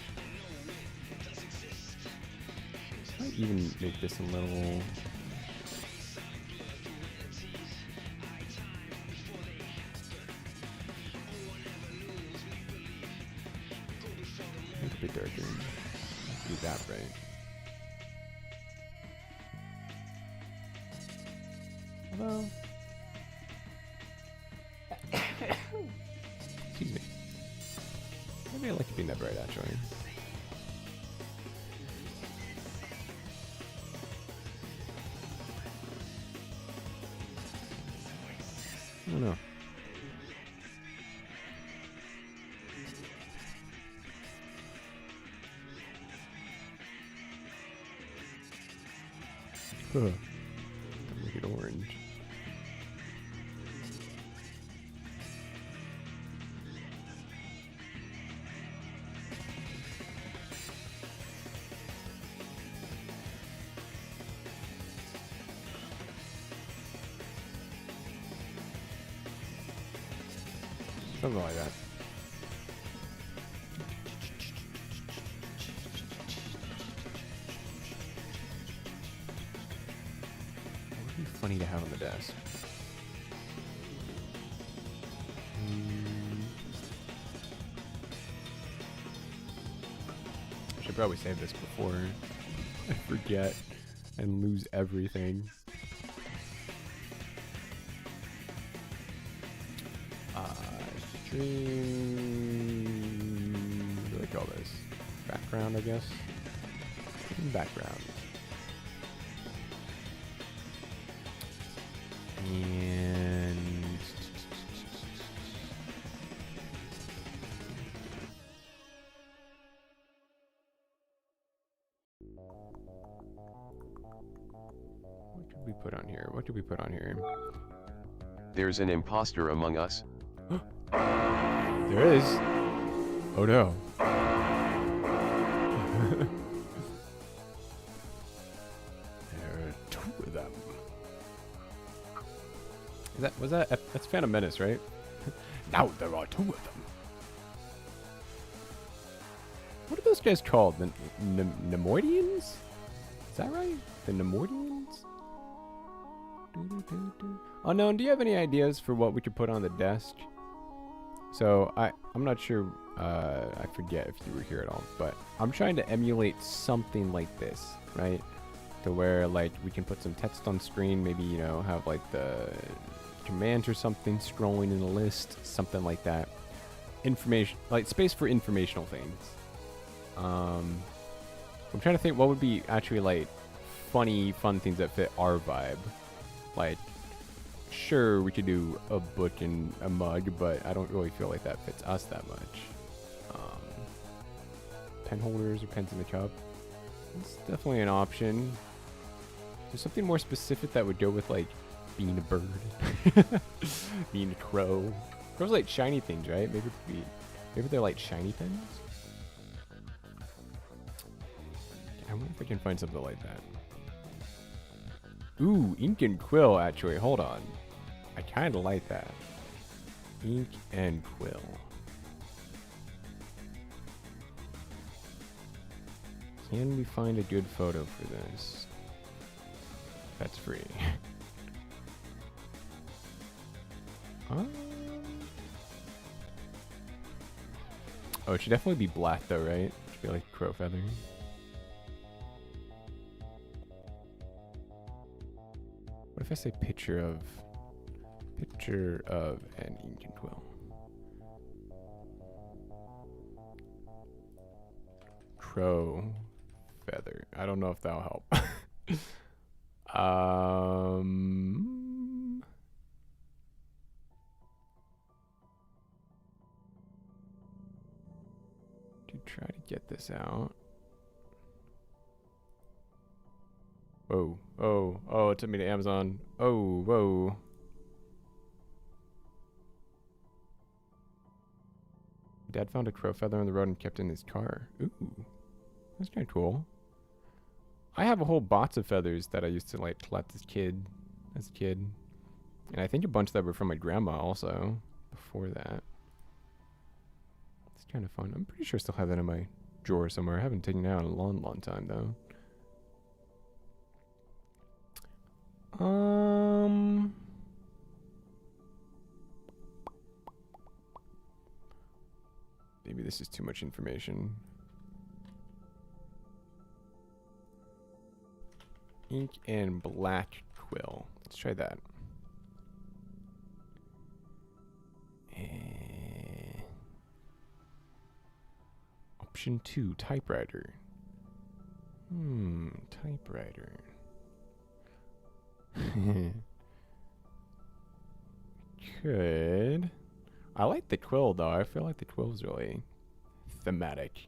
Might even make this a little. Make it a bit darker. Do that right. Hello. Excuse me. Maybe I like it being that bright, actually. I don't know. Make it orange. Something like that. What would be funny to have on the desk? I should probably save this before I forget and lose everything. What do I call this? Background, I guess. Background. And what did we put on here? What did we put on here? There's an imposter among us. There is. Oh no. There are two of them. That's Phantom Menace, right? Now there are two of them. What are those guys called? The Nemoidians? Is that right? The Nemoidians? Unknown, do you have any ideas for what we could put on the desk? So I'm not sure, I forget if you were here at all, but I'm trying to emulate something like this, right? To where like we can put some text on screen, maybe, you know, have like the commands or something scrolling in a list, something like that. Information, like space for informational things. I'm trying to think what would be actually like fun things that fit our vibe. Like, sure, we could do a book and a mug, but I don't really feel like that fits us that much. Pen holders or pens in the cup. It's definitely an option. There's something more specific that would go with like being a bird, being a crow. Crows like shiny things, right? Maybe they're like shiny pens. I wonder if I can find something like that. Ooh, ink and quill, actually. Hold on. I kind of like that. Ink and quill. Can we find a good photo for this? That's free. Oh, it should definitely be black though, right? It should be like crow feather. What if I say picture of an ink and quill? Crow feather. I don't know if that'll help. To try to get this out. Whoa. Oh. Oh, it took me to Amazon. Oh, whoa. Dad found a crow feather on the road and kept it in his car. Ooh. That's kind of cool. I have a whole box of feathers that I used to like collect as a kid. And I think a bunch that were from my grandma also before that. It's kind of fun. I'm pretty sure I still have that in my drawer somewhere. I haven't taken it out in a long, long time though. Maybe this is too much information. Ink and black quill. Let's try that. Option 2, typewriter. Typewriter. Could. I like the quill though. I feel like the quill's really thematic.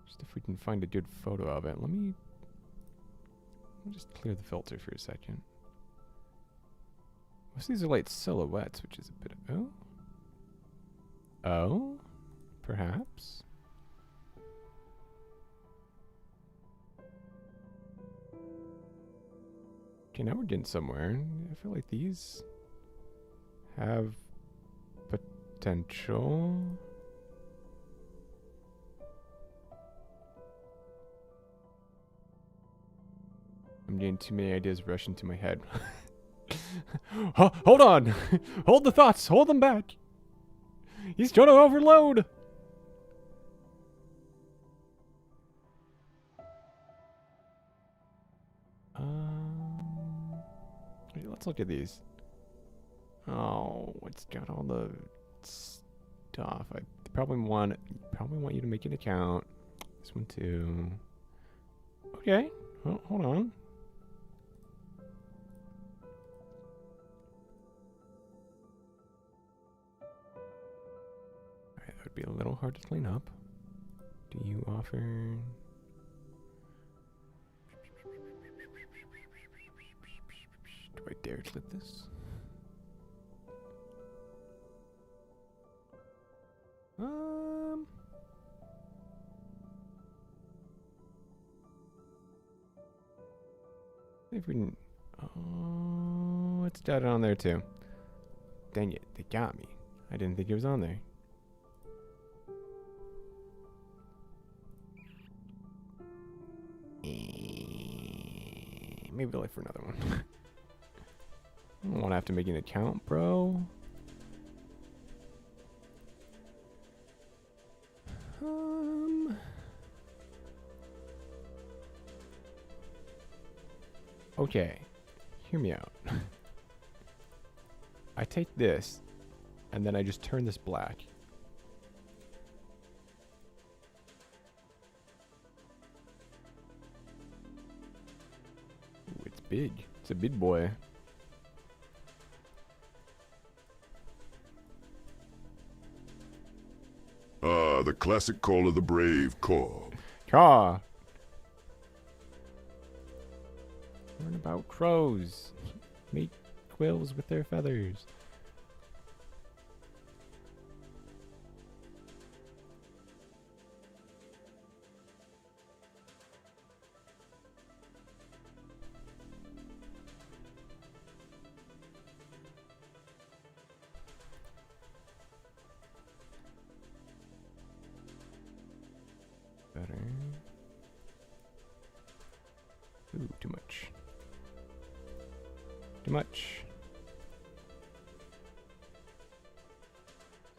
Just if we can find a good photo of it. Let me just clear the filter for a second. Most of these are like silhouettes, which is a bit of... Oh? Perhaps? Okay, now we're getting somewhere. I feel like these have potential. I'm getting too many ideas rushing to my head. Hold on! Hold the thoughts! Hold them back! He's trying to overload! Let's look at these. Oh, it's got all the stuff. I probably want you to make an account. This one too. Okay. Well, hold on. Alright, that would be a little hard to clean up. Do you offer... Do I dare click this? If we can... Oh, it's got it on there too. Dang it, they got me. I didn't think it was on there. Maybe I'll wait for another one. I don't want to have to make an account, bro. Okay, hear me out. I take this, and then I just turn this black. Ooh, it's big. It's a big boy. Ah, the classic call of the brave, Caw. Caw. Learn about crows. Make quills with their feathers. Better. Ooh, too much. Too much.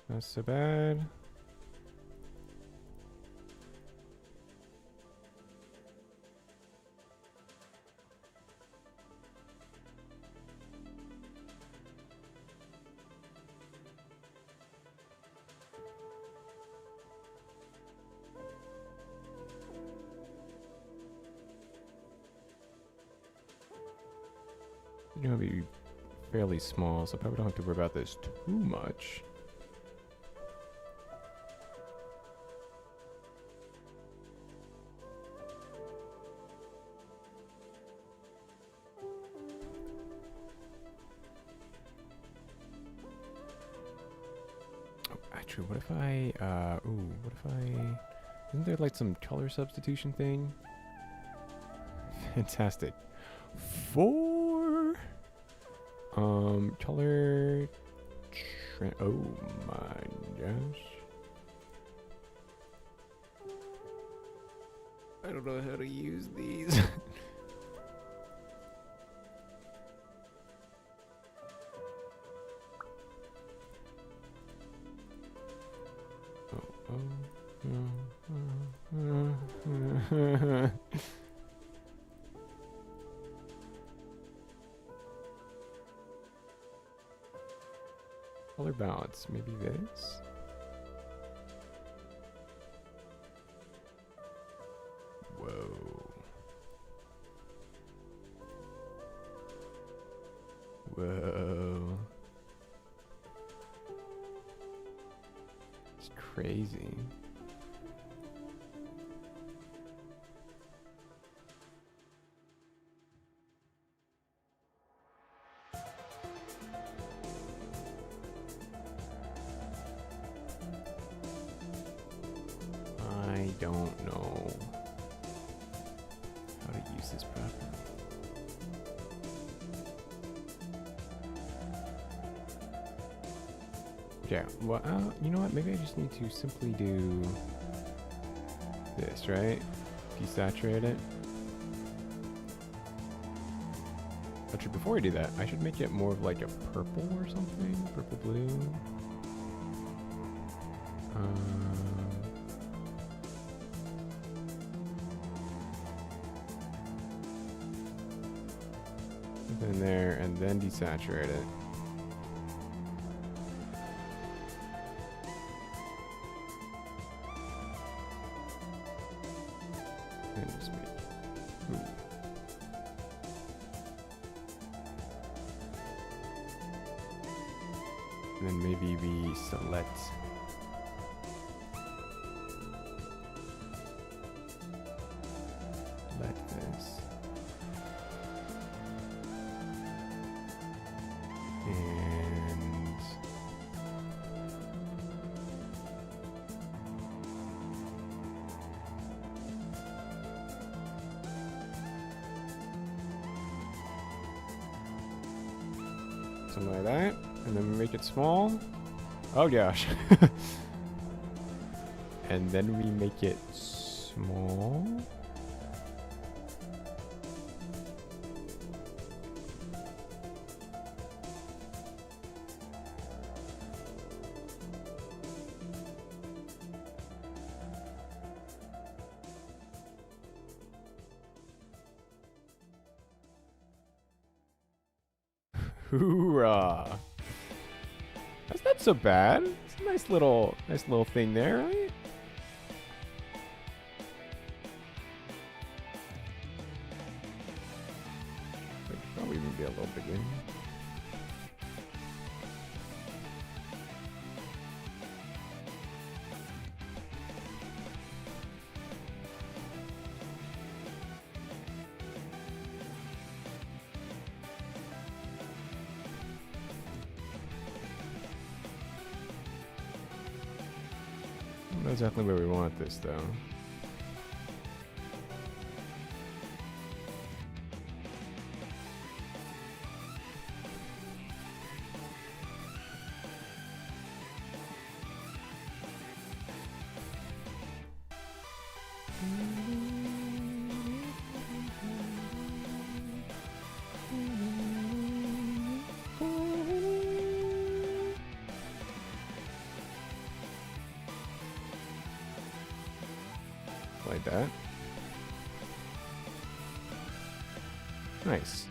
Not so bad. You know, it'll be fairly small, so I probably don't have to worry about this too much. Actually, what if I, what if I, isn't there like some color substitution thing? Fantastic. 4, color, oh my gosh. I don't know how to use these. Color balance, maybe this? Whoa. Whoa. It's crazy. I don't know how to use this properly. Yeah, well, you know what? Maybe I just need to simply do this, right? Desaturate it. Actually, before I do that, I should make it more of like a purple or something. Purple blue. In there, and then desaturate it. And just make. Ooh. And then maybe we select. Select this. And something like that, and then we make it small. Oh gosh. And then we make it small. Hoorah! That's not so bad. It's a nice little thing there, right? Could probably even be a little bigger. Not exactly where we want this, though. Like that. Nice.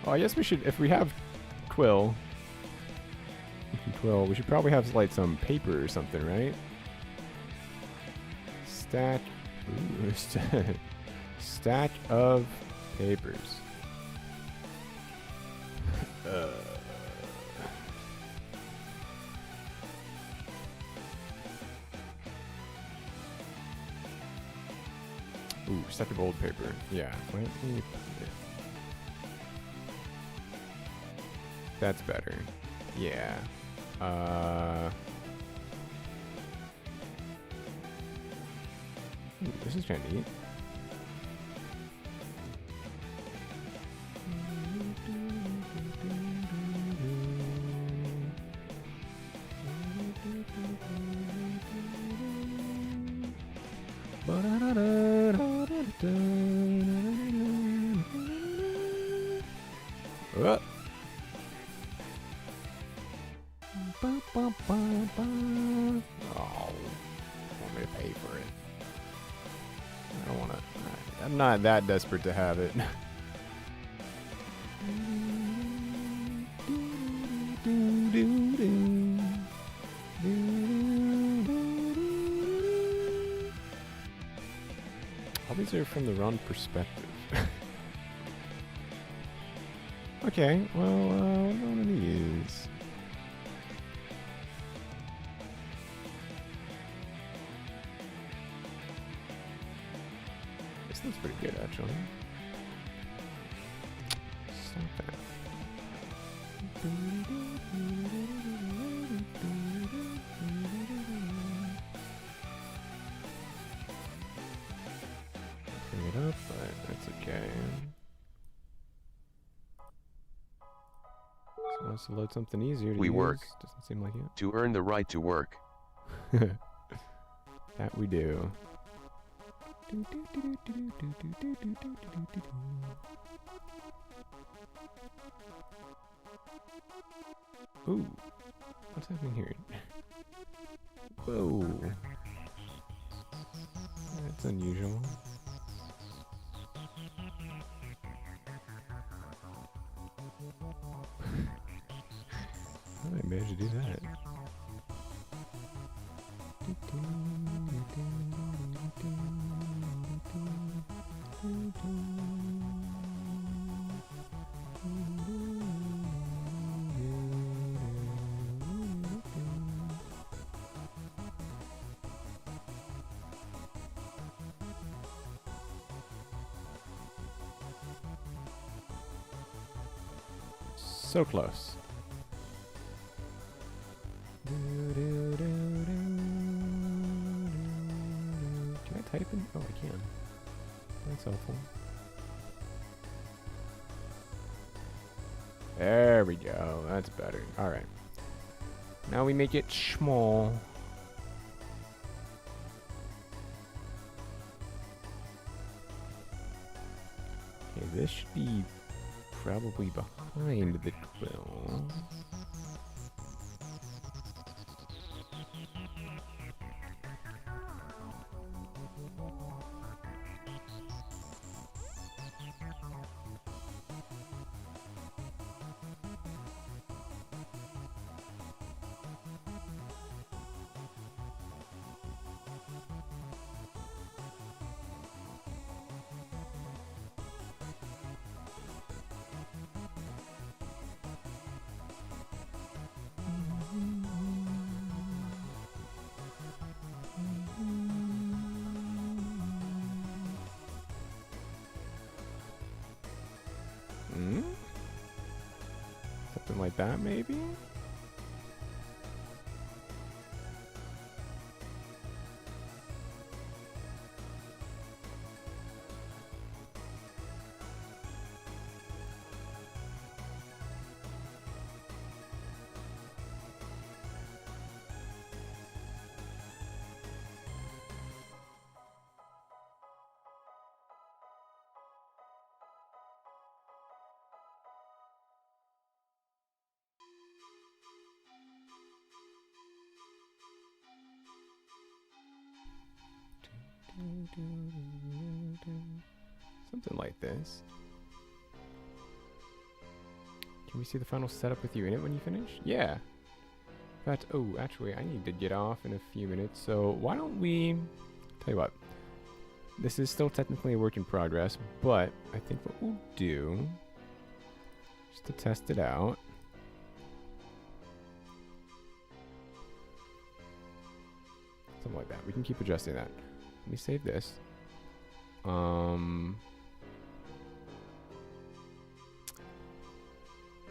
Oh, I guess we should, if we have Quill, we should probably have like some paper or something, right? Stack, ooh, stack of papers. Ooh, stack of old paper. Yeah. Let me put it. That's better. Yeah. Ooh, this is kind of neat. Oh. Oh, want me to pay for it? I don't want to. I'm not that desperate to have it. All these are from the wrong perspective. Okay, well, what about one of these? This looks pretty good, actually. Stop that. Bring it up, but that's okay. So wants to load something easier to We use. work. Doesn't seem like it. To earn the right to work. That we do. Ooh. What's happening here? Whoa. That's unusual. How did I manage to do that? So close. Can I type in? Oh, I can. That's helpful. There we go. That's better. All right. Now we make it small. Okay, this should be probably behind the quill. Something like that, maybe? Something like this. Can we see the final setup with you in it when you finish? Yeah. In fact, oh, actually, I need to get off in a few minutes, so why don't we... Tell you what. This is still technically a work in progress, but I think what we'll do, just to test it out, something like that. We can keep adjusting that. Let me save this.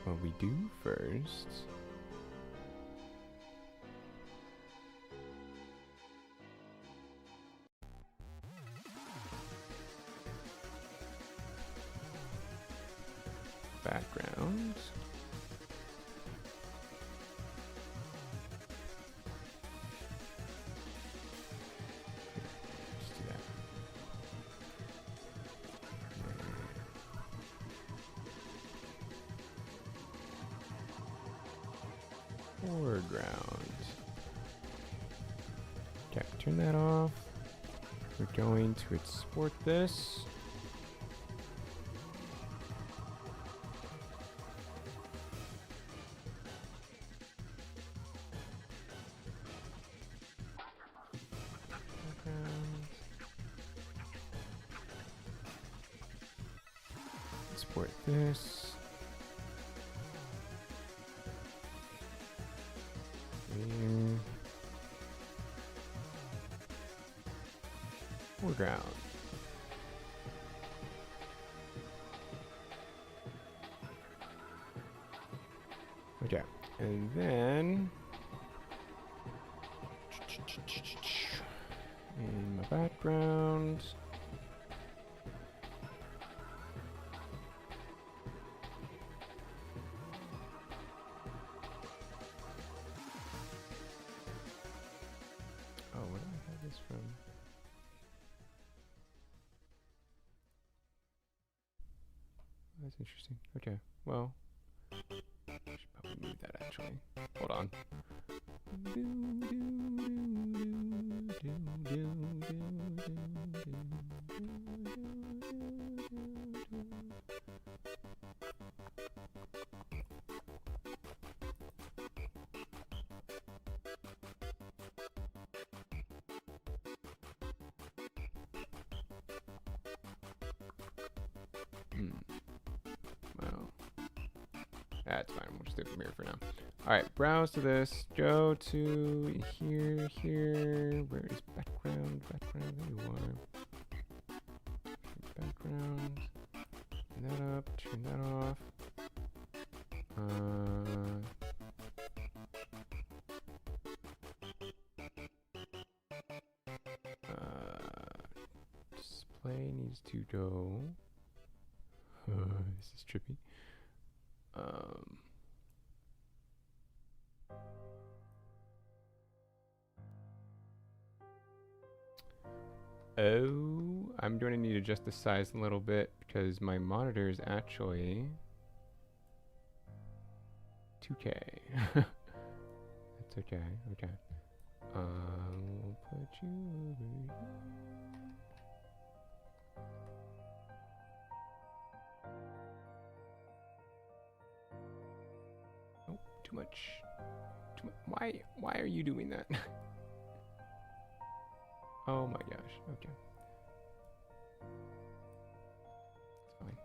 What we do first. Background. Let's do that. Foreground. Okay, turn that off. We're going to export this. Export this. Foreground. Okay, and then in my background. Oh, where do I have this from? That's interesting. Okay, well, I should probably move that actually. Hold on. Well, that's fine. We'll just do it from here for now. All right, browse to this. Go to here. Where is background? Background. There you are. Background. Turn that up. Turn that off. Display needs to go. This is trippy. Oh, I'm going to need to adjust the size a little bit because my monitor is actually 2K. That's okay. Okay. We'll put you over here. Oh, too much. Why are you doing that? Oh my gosh. Okay. It's fine.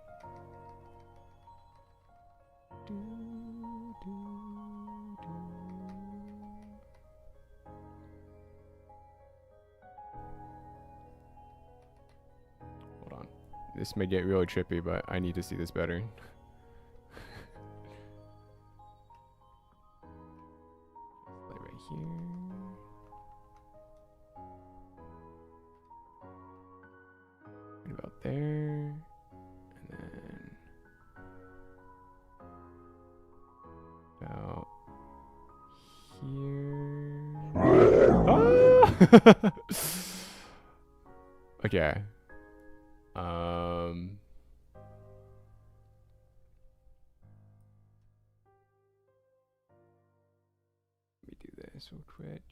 Hold on. This may get really trippy, but I need to see this better. Right here. Right about there. And then about here. Ah! Okay. Let me do this real quick.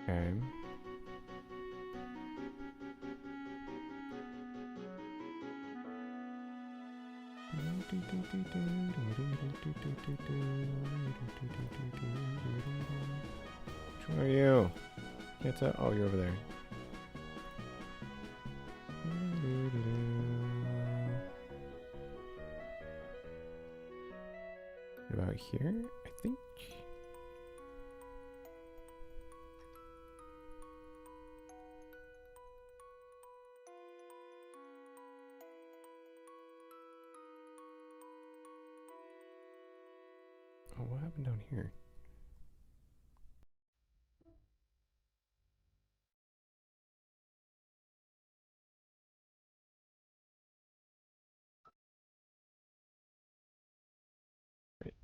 Okay. Which one are you? It's a, oh, you're over there. What about here? I think. Oh, what happened down here? Wait.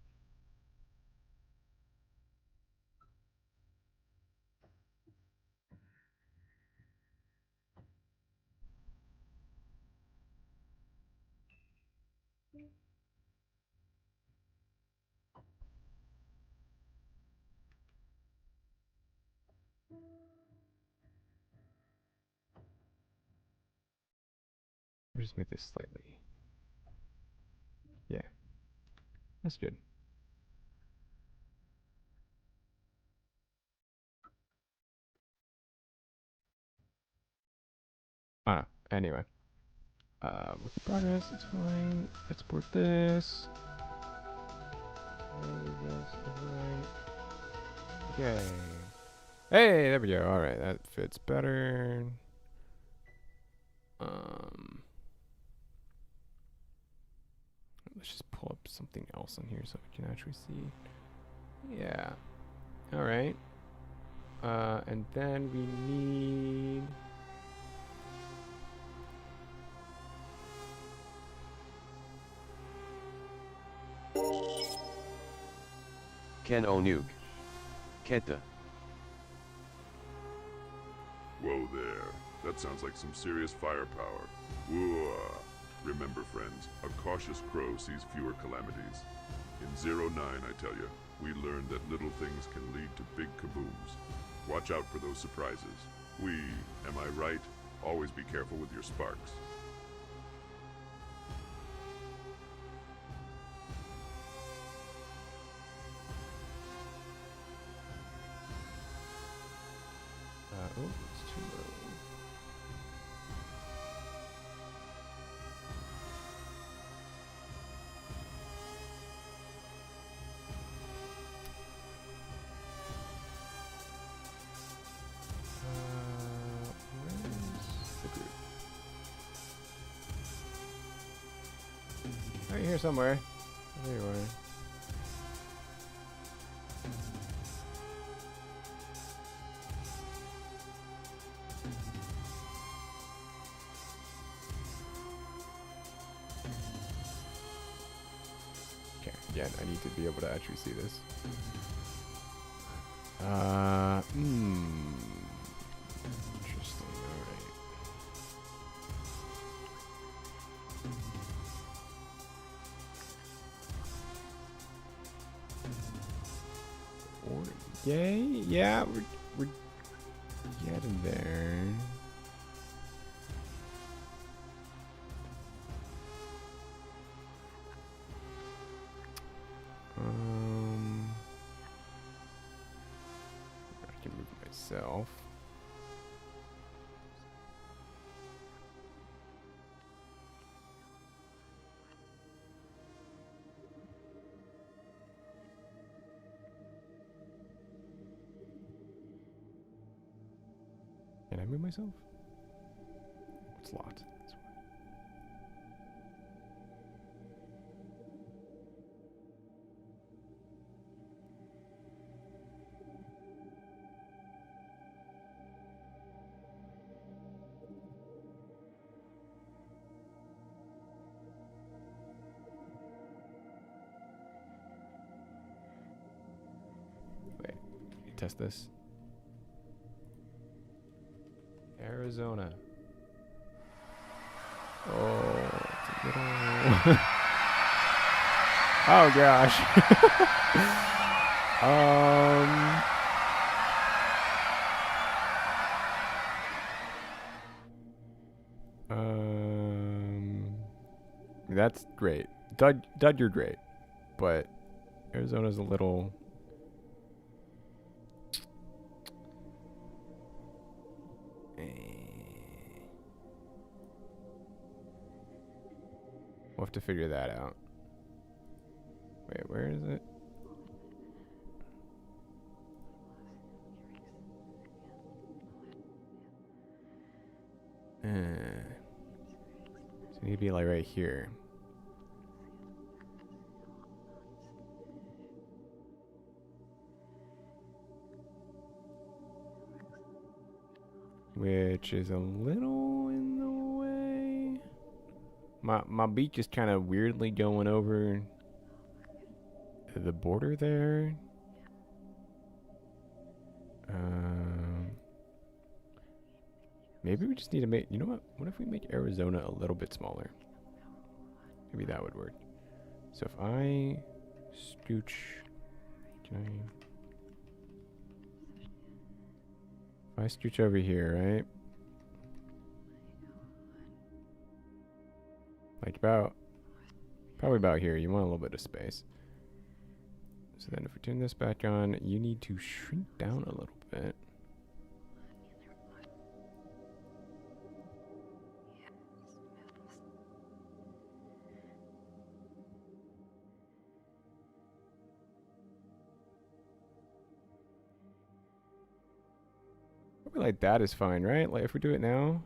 We'll just make this slightly. Yeah, that's good. Anyway. With progress, it's fine. Export this. Okay. Hey, there we go. Alright, that fits better. Let's just pull up something else on here so we can actually see. Yeah. Alright. And then we need... Ken Onug. Keta. Whoa there. That sounds like some serious firepower. Whoa. Remember, friends, a cautious crow sees fewer calamities. In 09, I tell you, we learned that little things can lead to big kabooms. Watch out for those surprises. Am I right? Always be careful with your sparks. Oh, it's too low. Where's the group? Right here somewhere. There you are. Again, I need to be able to actually see this. Interesting, alright. Yay, yeah, we're getting there. I can move myself. Can I move myself? It's locked. That's why. Wait, can you test this? Arizona. Oh, it's a little... Oh gosh. That's great. Dud, you're great. But Arizona's a little... We'll have to figure that out. Wait, where is it? So it need to be like right here. Which is a little in the way. My beach is kind of weirdly going over the border there. Maybe we just need to make, you know what if we make Arizona a little bit smaller? Maybe that would work. So if I scooch, if I scooch over here, right? Like probably about here. You want a little bit of space. So then if we turn this back on, you need to shrink down a little bit. Probably like that is fine, right? Like if we do it now.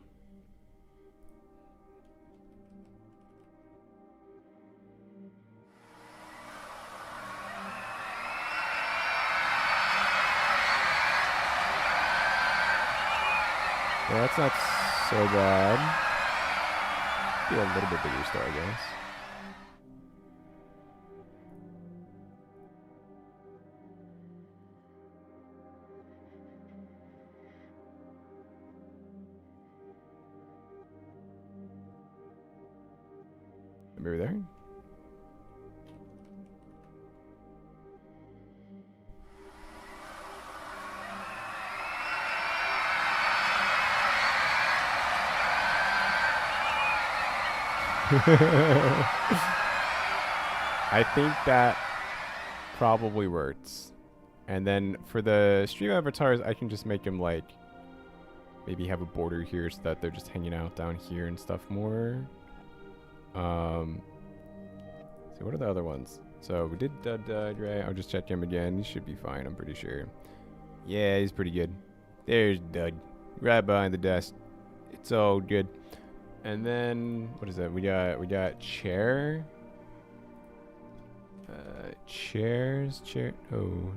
Yeah, that's not so bad. Be a little bit bigger star, I guess. Maybe there. I think that probably works. And then for the stream avatars, I can just make them like maybe have a border here so that they're just hanging out down here and stuff more. So what are the other ones? So we did Dud, right? I'll just check him again. He should be fine, I'm pretty sure. Yeah, he's pretty good. There's Dud, right behind the desk. It's all good. And then what is that? We got chair. Chair. Oh,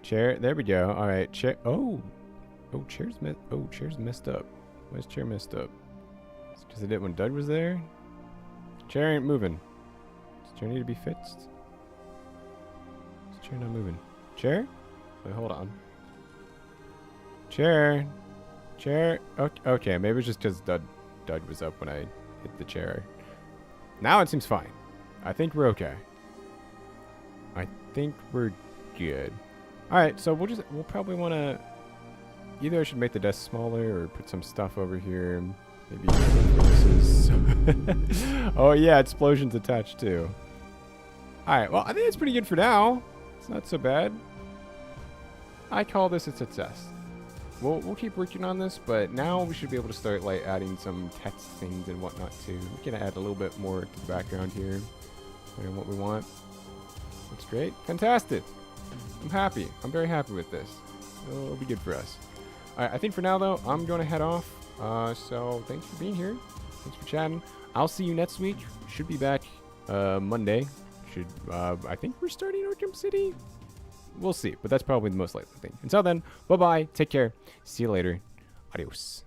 chair. There we go. All right, chair. Oh, chair's messed up. Why is chair messed up? It's because it did when Doug was there. Chair ain't moving. Does chair need to be fixed? Is chair not moving? Chair? Wait, hold on. Chair. Okay, maybe it's just because Doug was up when I hit the chair. Now it seems fine. I think we're okay. I think we're good. Alright, so we'll probably want to either I should make the desk smaller or put some stuff over here. Maybe oh yeah, explosions attached too. Alright, well I think it's pretty good for now. It's not so bad. I call this a success. We'll keep working on this, but now we should be able to start like adding some text things and whatnot too. We can add a little bit more to the background here and what we want. Looks great. Fantastic. I'm happy. I'm very happy with this. It'll be good for us. Alright, I think for now though, I'm going to head off. So thanks for being here. Thanks for chatting. I'll see you next week. Should be back Monday. I think we're starting Arkham City. We'll see, but that's probably the most likely thing. Until then, bye-bye. Take care. See you later. Adios.